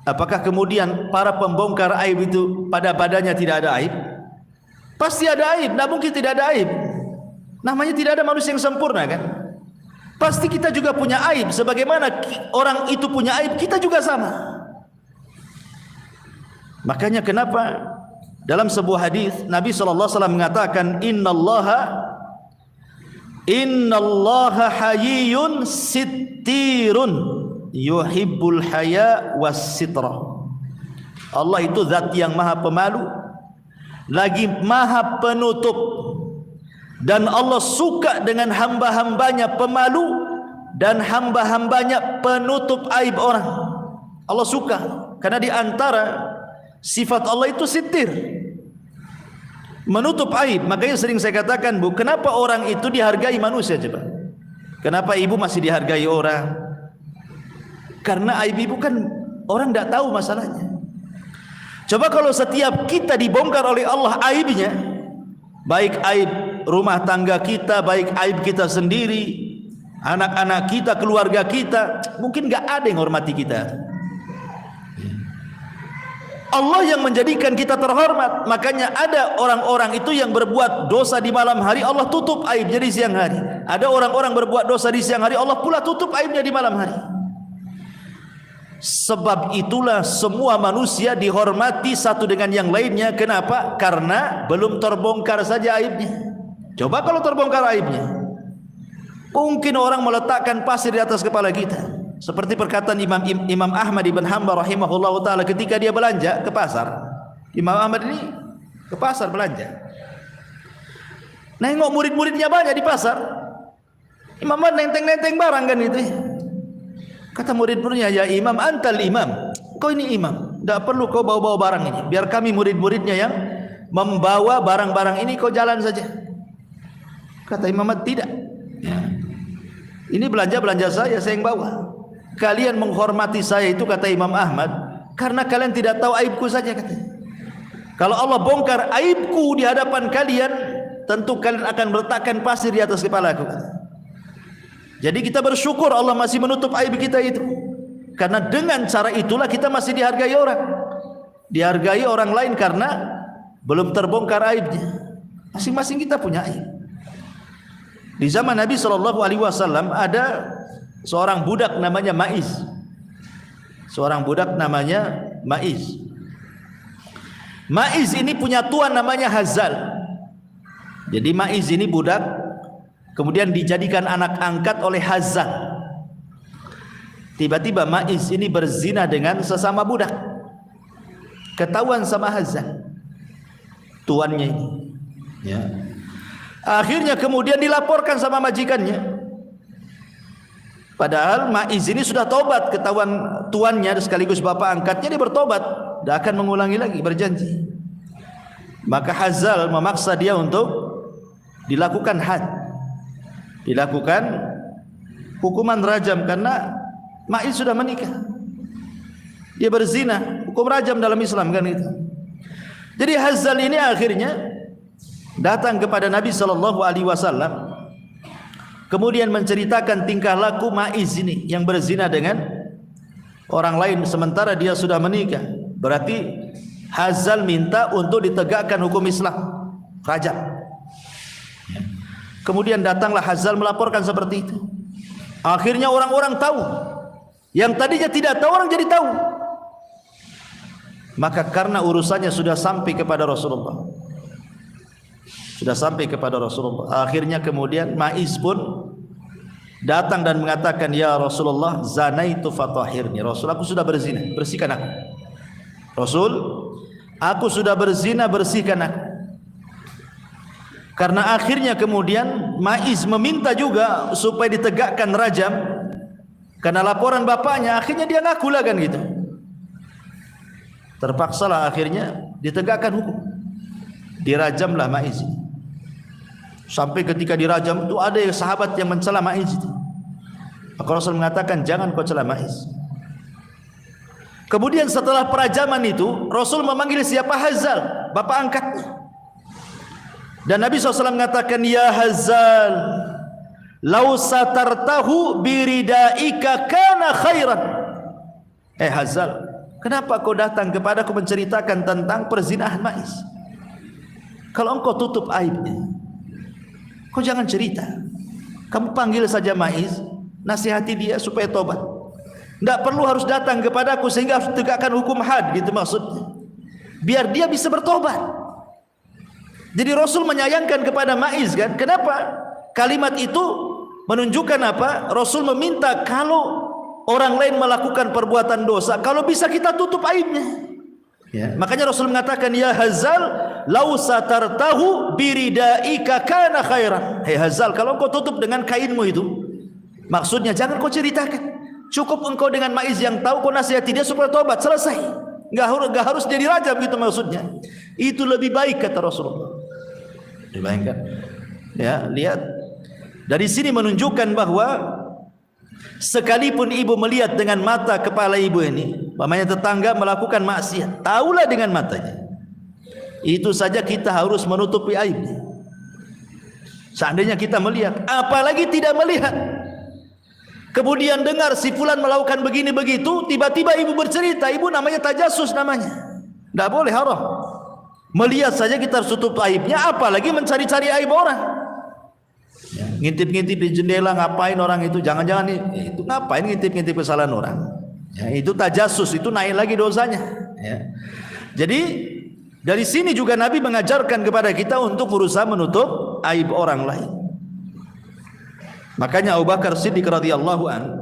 apakah kemudian para pembongkar aib itu pada badannya tidak ada aib? Pasti ada aib, tidak mungkin tidak ada aib. Namanya tidak ada manusia yang sempurna, kan? Pasti kita juga punya aib. Sebagaimana orang itu punya aib, kita juga sama. Makanya kenapa dalam sebuah hadis Nabi SAW mengatakan, Innallaha hayyun sittirun yuhibbul haya was sitra. Allah itu zat yang maha pemalu lagi maha penutup, dan Allah suka dengan hamba-hambanya pemalu dan hamba-hambanya penutup aib orang. Allah suka, karena di antara sifat Allah itu sitir, menutup aib. Makanya sering saya katakan, Bu, kenapa orang itu dihargai manusia coba? Kenapa ibu masih dihargai orang? Karena aib ibu kan orang tidak tahu masalahnya. Coba kalau setiap kita dibongkar oleh Allah aibnya, baik aib rumah tangga kita, baik aib kita sendiri, anak-anak kita, keluarga kita, mungkin gak ada yang hormati kita. Allah yang menjadikan kita terhormat. Makanya ada orang-orang itu yang berbuat dosa di malam hari, Allah tutup aibnya di siang hari. Ada orang-orang berbuat dosa di siang hari, Allah pula tutup aibnya di malam hari. Sebab itulah semua manusia dihormati satu dengan yang lainnya. Kenapa? Karena belum terbongkar saja aibnya. Coba kalau terbongkar aibnya, mungkin orang meletakkan pasir di atas kepala kita. Seperti perkataan Imam Ahmad ibn Hanbal rahimahullahu ta'ala ketika dia belanja ke pasar. Imam Ahmad ini ke pasar belanja, nengok murid-muridnya banyak di pasar. Imam Ahmad nenteng-nenteng barang kan itu. Kata murid-muridnya, ya Imam, antal imam, kau ini imam, tidak perlu kau bawa-bawa barang ini, biar kami murid-muridnya yang membawa barang-barang ini, kau jalan saja. Kata Imam Ahmad, tidak, ini belanja saya yang bawa. Kalian menghormati saya itu, kata Imam Ahmad, karena kalian tidak tahu aibku saja, katanya. Kalau Allah bongkar aibku di hadapan kalian, tentu kalian akan meletakkan pasir di atas kepala aku. Jadi kita bersyukur Allah masih menutup aib kita itu, karena dengan cara itulah kita masih dihargai orang. Dihargai orang lain karena belum terbongkar aibnya. Masing-masing kita punya aib. Di zaman Nabi SAW ada seorang budak namanya Ma'iz. Seorang budak namanya Ma'iz. Ma'iz ini punya tuan namanya Hazal. Jadi Ma'iz ini budak, kemudian dijadikan anak angkat oleh Hazal. Tiba-tiba Ma'iz ini berzina dengan sesama budak. Ketahuan sama Hazal, tuannya ini. Ya. Akhirnya kemudian dilaporkan sama majikannya. Padahal Ma'iz ini sudah tobat, ketahuan tuannya sekaligus bapak angkatnya, dia bertobat, tidak akan mengulangi lagi, berjanji. Maka Hazal memaksa dia untuk dilakukan had, dilakukan hukuman rajam karena Ma'iz sudah menikah, dia berzina, hukum rajam dalam Islam kan itu. Jadi Hazal ini akhirnya datang kepada Nabi SAW, kemudian menceritakan tingkah laku Ma'iz ini yang berzina dengan orang lain sementara dia sudah menikah. Berarti Hazal minta untuk ditegakkan hukum Islam, rajam. Kemudian datanglah Hazal melaporkan seperti itu. Akhirnya orang-orang tahu, yang tadinya tidak tahu orang jadi tahu. Maka karena urusannya sudah sampai kepada Rasulullah, sudah sampai kepada Rasulullah, akhirnya kemudian Ma'iz pun datang dan mengatakan, ya Rasulullah, zanaitu fatahhirni. Rasul, aku sudah berzina, bersihkan aku. Rasul, aku sudah berzina, bersihkan aku. Karena akhirnya kemudian Ma'iz meminta juga supaya ditegakkan rajam karena laporan bapaknya. Akhirnya dia ngaku lah kan gitu. Terpaksalah akhirnya ditegakkan hukum, dirajamlah Ma'iz. Sampai ketika dirajam itu ada sahabat yang mencela Ma'iz itu. Maka Rasul mengatakan, jangan kau cela Ma'iz. Kemudian setelah perajaman itu Rasul memanggil siapa? Hazal, bapak angkatnya. Dan Nabi SAW mengatakan, ya Hazal, lau satartahu biridaika kana khairan. Hazal, kenapa kau datang kepadaku menceritakan tentang perzinahan Ma'iz? Kalau engkau tutup aibnya, kau jangan cerita. Kamu panggil saja Ma'iz, nasihati dia supaya tobat. Tidak perlu harus datang kepadaku sehingga harus tegakkan hukum had, gitu maksudnya. Biar dia bisa bertobat. Jadi Rasul menyayangkan kepada Ma'iz kan. Kenapa? Kalimat itu menunjukkan apa? Rasul meminta kalau orang lain melakukan perbuatan dosa, kalau bisa kita tutup aibnya. Ya. Makanya Rasul mengatakan, ya Hazal, lau satartahu biridaika kana khairan. Hazal, kalau engkau tutup dengan kainmu itu, maksudnya jangan kau ceritakan. Cukup engkau dengan Ma'iz yang tahu, kau nasihati dia supaya tobat, selesai. Enggak harus dia dirajam gitu maksudnya. Itu lebih baik kata Rasulullah. Dibayangkan. Ya, lihat. Dari sini menunjukkan bahwa sekalipun ibu melihat dengan mata kepala ibu ini, umpamanya tetangga melakukan maksiat, tahulah dengan matanya, itu saja kita harus menutupi aibnya. Seandainya kita melihat, apalagi tidak melihat, kemudian dengar si fulan melakukan begini begitu, tiba-tiba ibu bercerita, ibu namanya tajasus namanya, tidak boleh, haram. Melihat saja kita harus tutup aibnya, apalagi mencari-cari aib orang. Ya, ngintip-ngintip di jendela, ngapain orang itu? Jangan-jangan itu ngapain ngintip-ngintip kesalahan orang? Ya, itu tajasus, itu naik lagi dosanya. Ya. Jadi dari sini juga Nabi mengajarkan kepada kita untuk berusaha menutup aib orang lain. Makanya Abu Bakar Siddiq radhiyallahu anhu,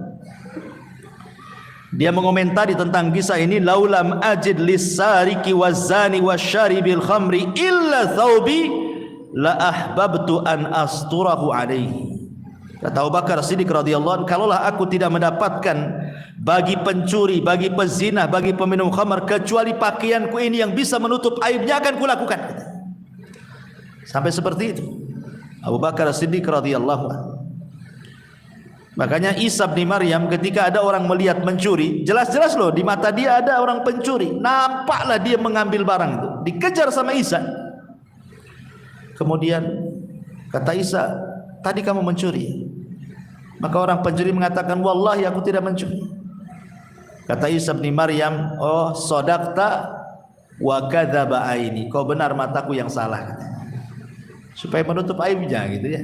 dia mengomentari tentang kisah ini, laulam ajid lis-sariqi waz-zani wasyaribil khamri illa thawbi la ahbabtu an asturahu alaihi. Kata Abu Bakar Siddiq radhiyallahu anhu, kalaulah aku tidak mendapatkan bagi pencuri, bagi pezina, bagi peminum khamar kecuali pakaianku ini yang bisa menutup aibnya, akan kulakukan. Sampai seperti itu Abu Bakar Siddiq radhiyallahu anhu. Makanya Isa bin Maryam ketika ada orang melihat mencuri, jelas-jelas loh di mata dia ada orang pencuri, nampaklah dia mengambil barang itu, dikejar sama Isa. Kemudian kata Isa, tadi kamu mencuri? Maka orang pencuri mengatakan, wallahi aku tidak mencuri. Kata Isa bin Maryam, oh sodaqta wa kadzaba aini, kau benar, mataku yang salah. Supaya menutup aibnya gitu ya.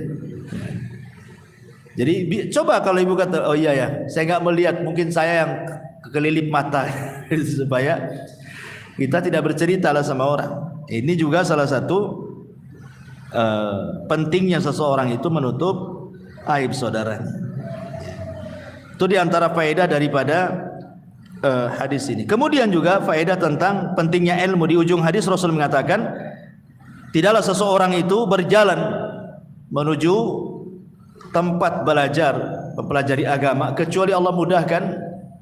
Jadi coba kalau ibu kata, oh iya ya, saya nggak melihat, mungkin saya yang kelilip mata, supaya kita tidak bercerita lah sama orang. Ini juga salah satu pentingnya seseorang itu menutup aib saudaranya. Itu diantara faedah daripada hadis ini. Kemudian juga faedah tentang pentingnya ilmu. Di ujung hadis Rasul mengatakan, tidaklah seseorang itu berjalan menuju tempat belajar, mempelajari agama, kecuali Allah mudahkan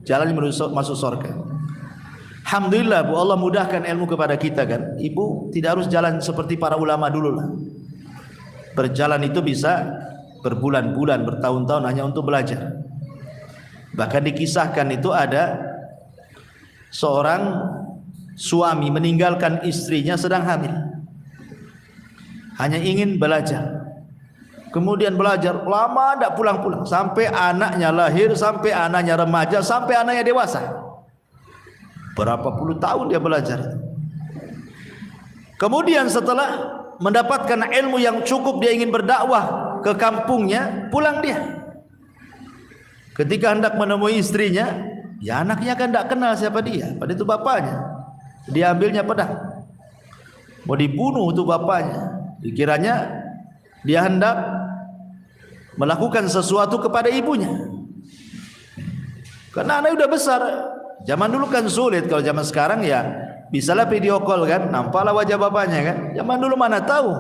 jalan menuju masuk surga. Alhamdulillah Bu, Allah mudahkan ilmu kepada kita kan. Ibu tidak harus jalan seperti para ulama dulu lah. Berjalan itu bisa berbulan-bulan, bertahun-tahun hanya untuk belajar. Bahkan dikisahkan itu ada seorang suami meninggalkan istrinya sedang hamil, hanya ingin belajar. Kemudian belajar lama tidak pulang-pulang, sampai anaknya lahir, sampai anaknya remaja, sampai anaknya dewasa. Berapa puluh tahun dia belajar. Kemudian setelah mendapatkan ilmu yang cukup, dia ingin berdakwah ke kampungnya, pulang dia. Ketika hendak menemui istrinya, ya anaknya kan tidak kenal siapa dia, padahal itu bapaknya. Dia ambilnya pedang, mau dibunuh itu bapaknya. Dikiranya dia hendak melakukan sesuatu kepada ibunya, karena anaknya udah besar. Zaman dulu kan sulit, kalau zaman sekarang ya bisalah video call kan, nampaklah wajah bapaknya kan. Zaman dulu mana tahu,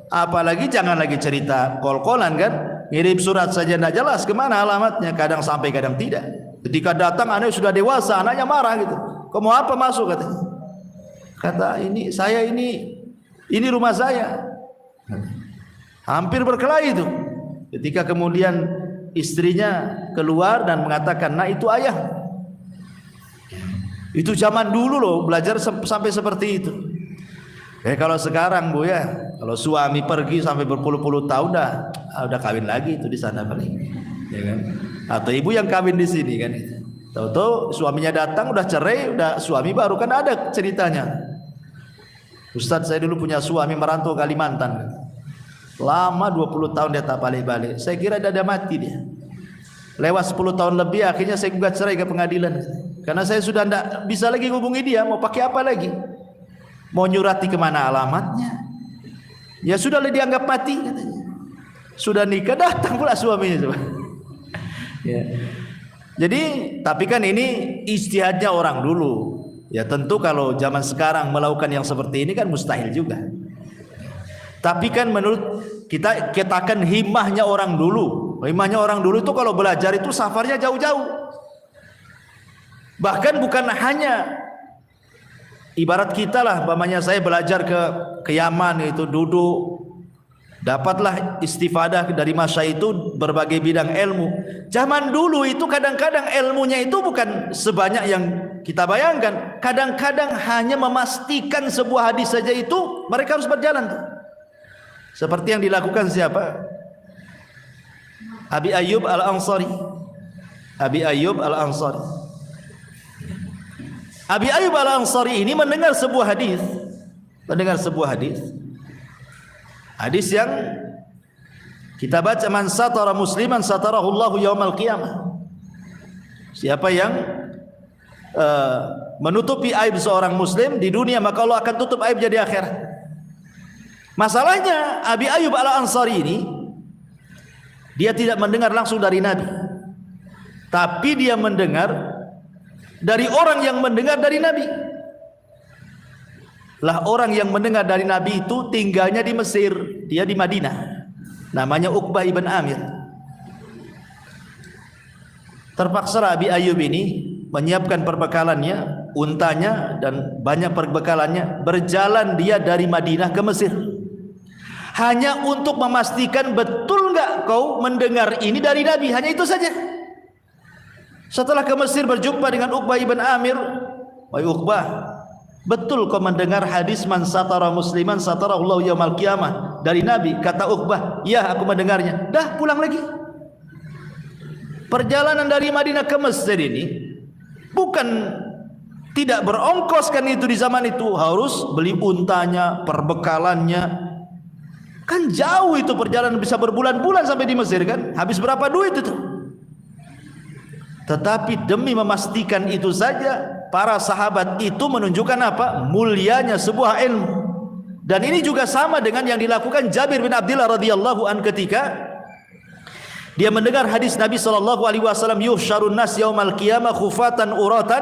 apalagi jangan lagi cerita call-callan kan, ngirim surat saja tidak jelas kemana alamatnya, kadang sampai kadang tidak. Ketika datang anaknya sudah dewasa, anaknya marah gitu, kamu apa masuk katanya. Kata ini saya ini rumah saya. Hampir berkelahi itu. Ketika kemudian istrinya keluar dan mengatakan, nah itu ayah. Itu zaman dulu loh, belajar sampai seperti itu. Kalau sekarang Bu ya, kalau suami pergi sampai berpuluh-puluh tahun udah kawin lagi itu di sana paling, ya kan? Atau ibu yang kawin di sini kan. Tahu-tahu suaminya datang udah cerai, udah suami baru, kan ada ceritanya. Ustadz, saya dulu punya suami merantau Kalimantan. Lama 20 tahun dia tak balik-balik. Saya kira dia mati dia. Lewat 10 tahun lebih, akhirnya saya gugat cerai ke pengadilan. Karena saya sudah tidak bisa lagi hubungi dia. Mau pakai apa lagi? Mau nyurati kemana alamatnya? Ya sudah dianggap mati katanya. Sudah nikah, datang pula suaminya. Ya. Jadi, tapi kan ini ijtihadnya orang dulu. Ya tentu kalau zaman sekarang melakukan yang seperti ini kan mustahil juga. Tapi kan menurut kita akan himmahnya orang dulu. Himmahnya orang dulu itu kalau belajar itu safarnya jauh-jauh. Bahkan bukan hanya ibarat kita lah, umpamanya saya belajar ke Yaman itu, duduk dapatlah istifadah dari masa itu berbagai bidang ilmu. Zaman dulu itu kadang-kadang ilmunya itu bukan sebanyak yang kita bayangkan. Kadang-kadang hanya memastikan sebuah hadis saja itu mereka harus berjalan tuh. Seperti yang dilakukan siapa? Abi Ayyub Al-Ansari. Abi Ayyub Al-Ansari. Abi Ayyub Al-Ansari ini mendengar sebuah hadis. Hadis yang kita baca, man satara musliman satarahullahu yaumal qiyamah. Siapa yang menutupi aib seorang muslim di dunia, maka Allah akan tutup aib jadi akhirat. Masalahnya Abi Ayyub Al-Ansari ini dia tidak mendengar langsung dari Nabi, tapi dia mendengar dari orang yang mendengar dari Nabi. Lah orang yang mendengar dari Nabi itu tinggalnya di Mesir, dia di Madinah. Namanya Uqbah ibn Amir. Terpaksa Abi Ayyub ini menyiapkan perbekalannya, untanya dan banyak perbekalannya, berjalan dia dari Madinah ke Mesir. Hanya untuk memastikan betul enggak kau mendengar ini dari Nabi, hanya itu saja. Setelah ke Mesir berjumpa dengan Uqbah ibn Amir, wahai Uqbah, betul kau mendengar hadis man satara musliman satarallahu yaumal qiyamah dari Nabi? Kata Uqbah, ya aku mendengarnya. Dah pulang lagi. Perjalanan dari Madinah ke Mesir ini bukan tidak berongkos kan, itu di zaman itu harus beli untanya, perbekalannya. Kan jauh itu perjalanan, bisa berbulan-bulan sampai di Mesir kan. Habis berapa duit itu? Tetapi demi memastikan itu saja, para sahabat itu menunjukkan apa? Mulianya sebuah ilmu. Dan ini juga sama dengan yang dilakukan Jabir bin Abdullah radhiyallahu an ketika dia mendengar hadis Nabi sallallahu alaihi wasallam, yuhsyarun nas yaumal qiyamah khufatan uratan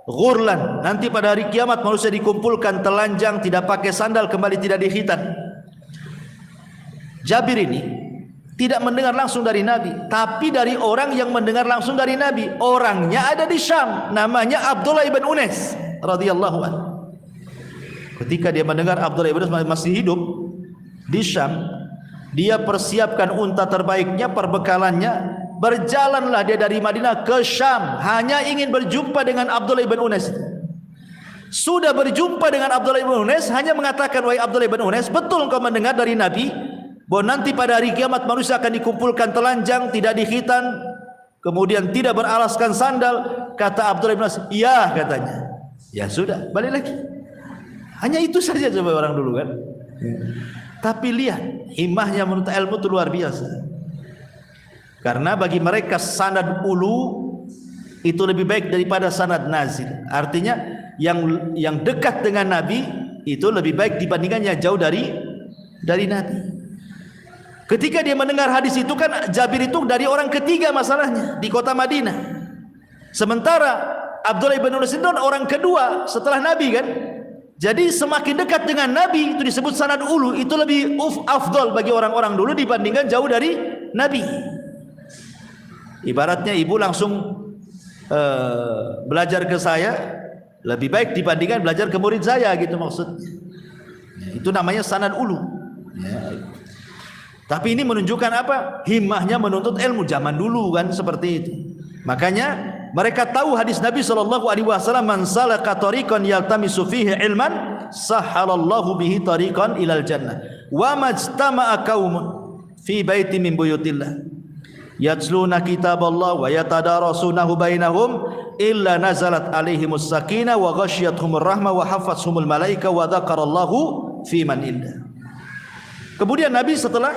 ghurlan. Nanti pada hari kiamat manusia dikumpulkan telanjang, tidak pakai sandal, kembali tidak dikhitan. Jabir ini tidak mendengar langsung dari Nabi, tapi dari orang yang mendengar langsung dari Nabi. Orangnya ada di Syam, namanya Abdullah ibn Unais radhiyallahu anhu. Ketika dia mendengar Abdullah ibn Unais masih hidup di Syam, dia persiapkan unta terbaiknya, perbekalannya, berjalanlah dia dari Madinah ke Syam, hanya ingin berjumpa dengan Abdullah ibn Unais. Sudah berjumpa dengan Abdullah ibn Unais, hanya mengatakan, wahai Abdullah ibn Unais, betul engkau mendengar dari Nabi bahwa nanti pada hari kiamat manusia akan dikumpulkan telanjang, tidak dikhitan, kemudian tidak beralaskan sandal? Kata Abdullah bin Unais, iya katanya. Ya sudah, balik lagi. Hanya itu saja coba orang dulu kan. Tapi lihat, himmahnya menuntut ilmu itu luar biasa. Karena bagi mereka sanad ulu itu lebih baik daripada sanad nazil. Artinya yang dekat dengan Nabi itu lebih baik dibandingkan yang jauh dari Nabi. Ketika dia mendengar hadis itu kan, Jabir itu dari orang ketiga masalahnya di kota Madinah. Sementara Abdullah ibn Unais itu orang kedua setelah Nabi kan. Jadi semakin dekat dengan Nabi itu disebut sanad ulu, itu lebih afdal bagi orang-orang dulu dibandingkan jauh dari Nabi. Ibaratnya ibu langsung belajar ke saya lebih baik dibandingkan belajar ke murid saya gitu maksudnya. Itu namanya sanad ulu. Ya. Tapi ini menunjukkan apa? Himmahnya menuntut ilmu zaman dulu kan seperti itu. Makanya mereka tahu hadis Nabi sallallahu alaihi wasallam, man salaka tariqan yaltamisu fihi ilman sahhalallahu bihi tariqan ilal jannah. Wa majtama'a qaumun fi baitin min buyutillah yatluna kitaballah wa yatadarasunahu bainahum illa nazalat alaihimus sakinah wa ghasyiyatuhumur rahmah wa hafathumul malaika wa dzakarallahu fi man indah. Kemudian Nabi setelah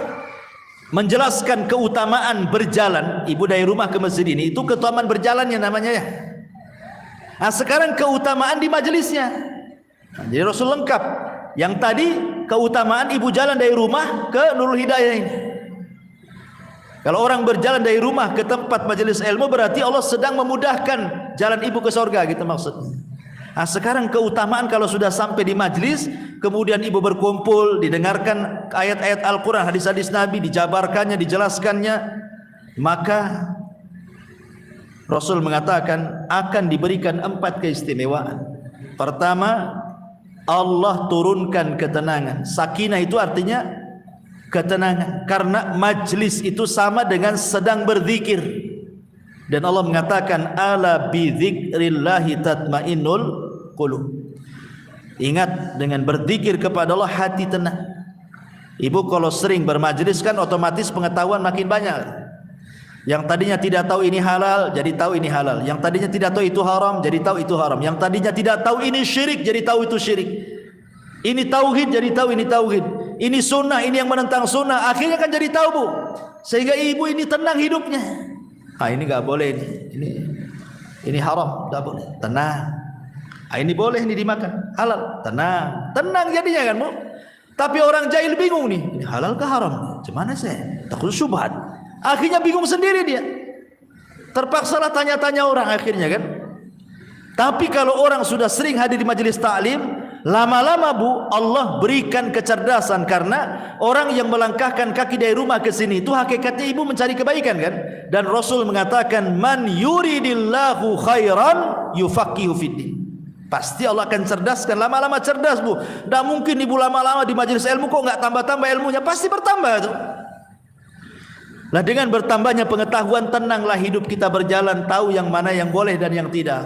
menjelaskan keutamaan berjalan, ibu dari rumah ke masjid ini, itu keutamaan berjalannya namanya ya. Nah sekarang keutamaan di majelisnya. Nah, jadi Rasul lengkap. Yang tadi keutamaan ibu jalan dari rumah ke Nurul Hidayah ini. Kalau orang berjalan dari rumah ke tempat majelis ilmu, berarti Allah sedang memudahkan jalan ibu ke surga gitu maksudnya. Nah sekarang keutamaan kalau sudah sampai di majlis, kemudian ibu berkumpul, didengarkan ayat-ayat Al-Quran, hadis-hadis Nabi, dijabarkannya, dijelaskannya, maka Rasul mengatakan akan diberikan 4 keistimewaan. Pertama, Allah turunkan ketenangan. Sakinah itu artinya ketenangan, karena majlis itu sama dengan sedang berzikir. Dan Allah mengatakan, ala bi dzikrillahi tatmainnul qulub. Ingat, dengan berzikir kepada Allah hati tenang. Ibu kalau sering bermajlis kan otomatis pengetahuan makin banyak. Yang tadinya tidak tahu ini halal, jadi tahu ini halal. Yang tadinya tidak tahu itu haram, jadi tahu itu haram. Yang tadinya tidak tahu ini syirik, jadi tahu itu syirik. Ini tauhid, jadi tahu ini tauhid. Ini sunnah, ini yang menentang sunnah. Akhirnya kan jadi tahu bu. Sehingga ibu ini tenang hidupnya. Ah ini nggak boleh ini haram, nggak boleh. Tenang. Ah ini boleh, ini dimakan, halal. Tenang, tenang jadinya kan bu. Tapi orang jahil bingung nih, ini halal ke haram? Gimana saya? Takut syubhat. Akhirnya bingung sendiri dia. Terpaksalah tanya-tanya orang akhirnya kan. Tapi kalau orang sudah sering hadir di majelis taklim, lama-lama bu, Allah berikan kecerdasan, karena orang yang melangkahkan kaki dari rumah ke sini itu hakikatnya ibu mencari kebaikan kan. Dan Rasul mengatakan, man yuridillahu khairan yufaqihu fiddin. Pasti Allah akan cerdaskan, lama-lama cerdas bu. Tidak mungkin ibu lama-lama di majelis ilmu kok nggak tambah-tambah ilmunya, pasti bertambah tuh. Nah dengan bertambahnya pengetahuan, tenanglah hidup kita berjalan, tahu yang mana yang boleh dan yang tidak.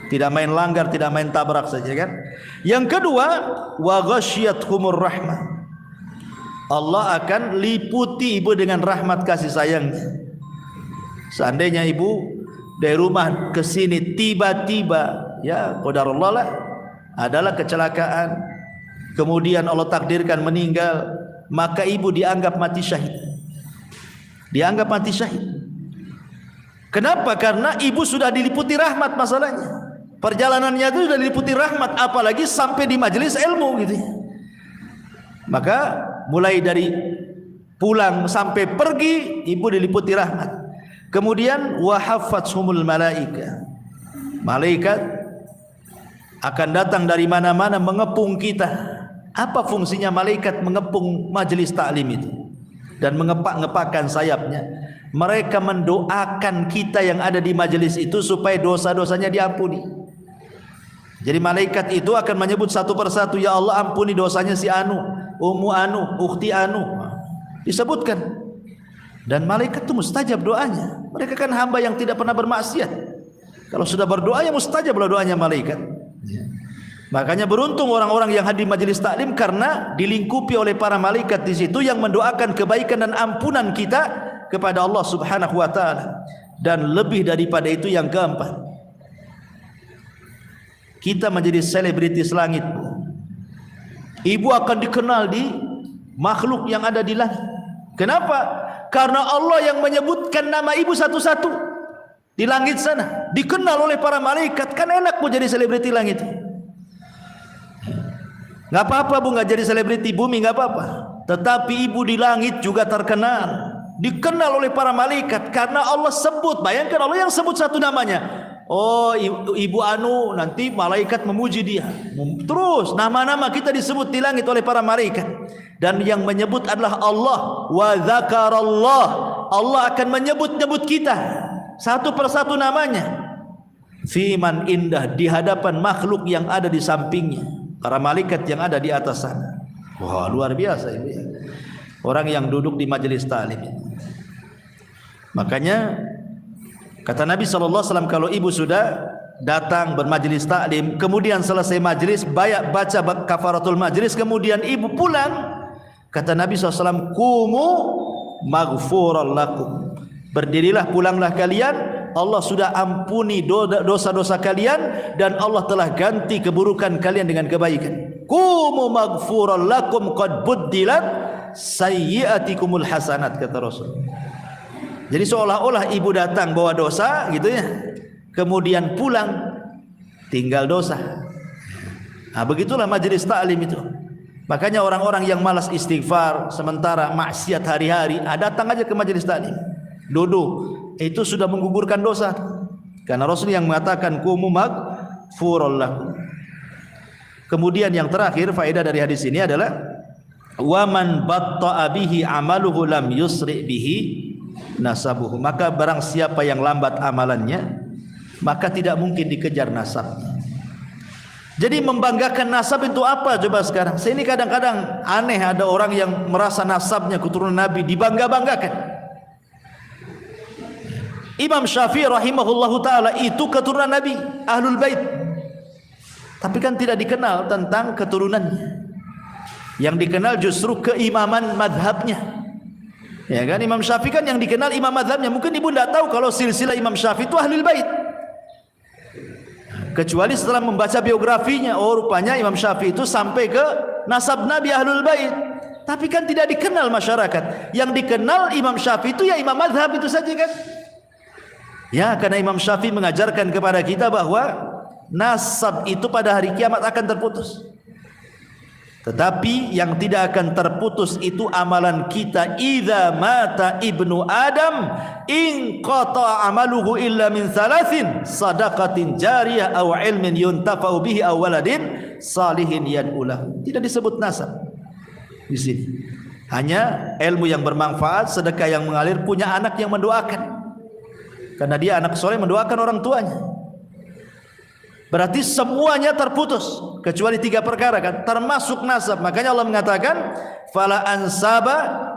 Tidak main langgar, tidak main tabrak saja kan. Yang kedua, wa ghasyiyatuhumur rahmah. Allah akan liputi ibu dengan rahmat kasih sayangnya. Seandainya ibu dari rumah ke sini tiba-tiba, ya qadarullah lah, adalah kecelakaan, kemudian Allah takdirkan meninggal, maka ibu dianggap mati syahid. Dianggap mati syahid. Kenapa? Karena ibu sudah diliputi rahmat masalahnya. Perjalanannya itu sudah diliputi rahmat, apalagi sampai di majelis ilmu gitu ya. Maka mulai dari pulang sampai pergi ibu diliputi rahmat. Kemudian wa haffathumul malaika. Malaikat akan datang dari mana-mana mengepung kita. Apa fungsinya malaikat mengepung majelis taklim itu dan mengepak-ngepakkan sayapnya? Mereka mendoakan kita yang ada di majelis itu supaya dosa-dosanya diampuni. Jadi malaikat itu akan menyebut satu persatu, ya Allah ampuni dosanya si Anu, Ummu Anu, Ukhti Anu. Disebutkan. Dan malaikat itu mustajab doanya. Mereka kan hamba yang tidak pernah bermaksiat. Kalau sudah berdoa ya mustajablah doanya malaikat. Makanya beruntung orang-orang yang hadir majelis taklim karena dilingkupi oleh para malaikat di situ yang mendoakan kebaikan dan ampunan kita kepada Allah Subhanahu wa taala. Dan lebih daripada itu yang keempat, kita menjadi selebritis langit. Ibu akan dikenal di makhluk yang ada di langit. Kenapa? Karena Allah yang menyebutkan nama ibu satu-satu di langit sana, dikenal oleh para malaikat. Kan enak bu jadi selebriti langit. Nggak apa-apa bu nggak jadi selebriti bumi, nggak apa-apa. Tetapi ibu di langit juga terkenal, dikenal oleh para malaikat karena Allah sebut. Bayangkan Allah yang sebut satu namanya. Oh ibu Anu, nanti malaikat memuji dia. Terus nama-nama kita disebut di langit oleh para malaikat. Dan yang menyebut adalah Allah. Wa dzakarallah. Allah akan menyebut-nyebut kita satu persatu namanya. Fiman indah, di hadapan makhluk yang ada di sampingnya, para malaikat yang ada di atas sana. Wah luar biasa ibu ya. Orang yang duduk di majelis taklim. Makanya kata Nabi SAW, kalau ibu sudah datang bermajelis taklim, kemudian selesai majelis baca kafaratul majelis, kemudian ibu pulang, kata Nabi SAW, kumu maghfuran lakum. Berdirilah, pulanglah kalian, Allah sudah ampuni dosa-dosa kalian dan Allah telah ganti keburukan kalian dengan kebaikan. Kumu maghfuran lakum qad buddilat sayyiatikumul hasanat, kata Rasul. Jadi seolah-olah ibu datang bawa dosa gitu ya, kemudian pulang tinggal dosa. Nah begitulah majelis taklim itu. Makanya orang-orang yang malas istighfar sementara maksiat hari-hari, datang aja ke majelis taklim, duduk, itu sudah menggugurkan dosa. Karena Rasul yang mengatakan kumu maghfuran lakum. Kemudian yang terakhir faedah dari hadis ini adalah waman batta'a bihi amaluhu lam yusri bihi nasabuhu. Maka barang siapa yang lambat amalannya, maka tidak mungkin dikejar nasabnya. Jadi membanggakan nasab itu apa coba sekarang? Saya ini kadang-kadang aneh, ada orang yang merasa nasabnya keturunan Nabi dibangga-banggakan. Imam Syafi'i rahimahullahu ta'ala itu keturunan Nabi, Ahlul Bait. Tapi kan tidak dikenal tentang keturunannya. Yang dikenal justru keimaman madhabnya. Ya kan, Imam Syafi'i kan yang dikenal imam madhabnya. Mungkin ibu tidak tahu kalau silsilah Imam Syafi'i itu Ahlul Bait. Kecuali setelah membaca biografinya, oh rupanya Imam Syafi'i itu sampai ke nasab Nabi Ahlul Bait. Tapi kan tidak dikenal masyarakat. Yang dikenal Imam Syafi'i itu ya imam madhab itu saja kan. Ya, karena Imam Syafi'i mengajarkan kepada kita bahwa nasab itu pada hari kiamat akan terputus. Tetapi yang tidak akan terputus itu amalan kita. Idza mata ibnu Adam in qata amaluhu illa min thalathin sadaqatin jariyah aw ilmin yuntafa'u bihi aw waladin salihin yad'ulah. Tidak disebut nasab di sini. Hanya ilmu yang bermanfaat, sedekah yang mengalir, punya anak yang mendoakan. Karena dia anak soleh mendoakan orang tuanya. Berarti semuanya terputus kecuali 3 perkara kan, termasuk nasab. Makanya Allah mengatakan fala ansaba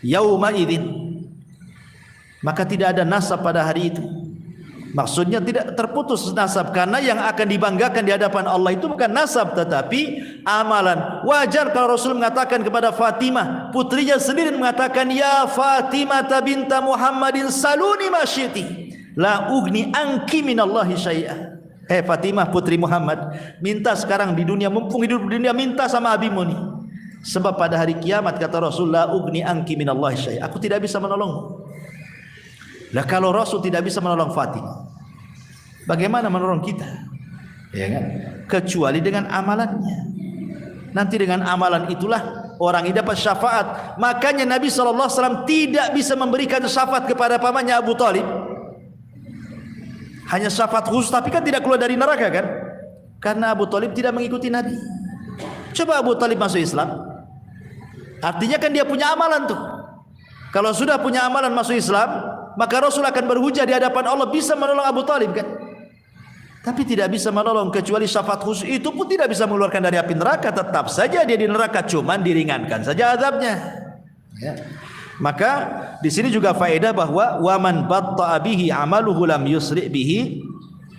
yauma idzin. Maka tidak ada nasab pada hari itu. Maksudnya tidak terputus nasab, karena yang akan dibanggakan di hadapan Allah itu bukan nasab tetapi amalan. Wajar kalau Rasul mengatakan kepada Fatimah, putrinya sendiri mengatakan, ya Fatimah binta Muhammadin saluni ma syi'ti la ugni anki minallahi syai'ah. Fatimah putri Muhammad, minta sekarang di dunia, mumpung hidup di dunia, minta sama abimu nih. Sebab pada hari kiamat kata Rasul, la ugni anki minallahi syai', aku tidak bisa menolongmu. Lah kalau Rasul tidak bisa menolong Fatimah, bagaimana menolong kita? Ya kan? Kecuali dengan amalannya. Nanti dengan amalan itulah orang ini dapat syafaat. Makanya Nabi SAW tidak bisa memberikan syafaat kepada pamannya Abu Talib. Hanya syafaat khusus, tapi kan tidak keluar dari neraka kan? Karena Abu Talib tidak mengikuti Nabi. Coba Abu Talib masuk Islam, artinya kan dia punya amalan tuh. Kalau sudah punya amalan masuk Islam, maka Rasul akan berhujah di hadapan Allah bisa menolong Abu Talib kan? Tapi tidak bisa menolong kecuali syafaat khusus, itu pun tidak bisa mengeluarkan dari api neraka. Tetap saja dia di neraka, cuman diringankan saja azabnya. Ya. Maka di sini juga faedah bahwa waman batta'a bihi amaluhu lam yusri' bihi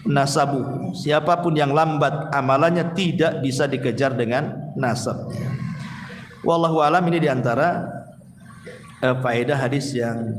nasabu. Siapapun yang lambat amalannya tidak bisa dikejar dengan nasabnya. Wallahu alam, ini diantara faedah hadis yang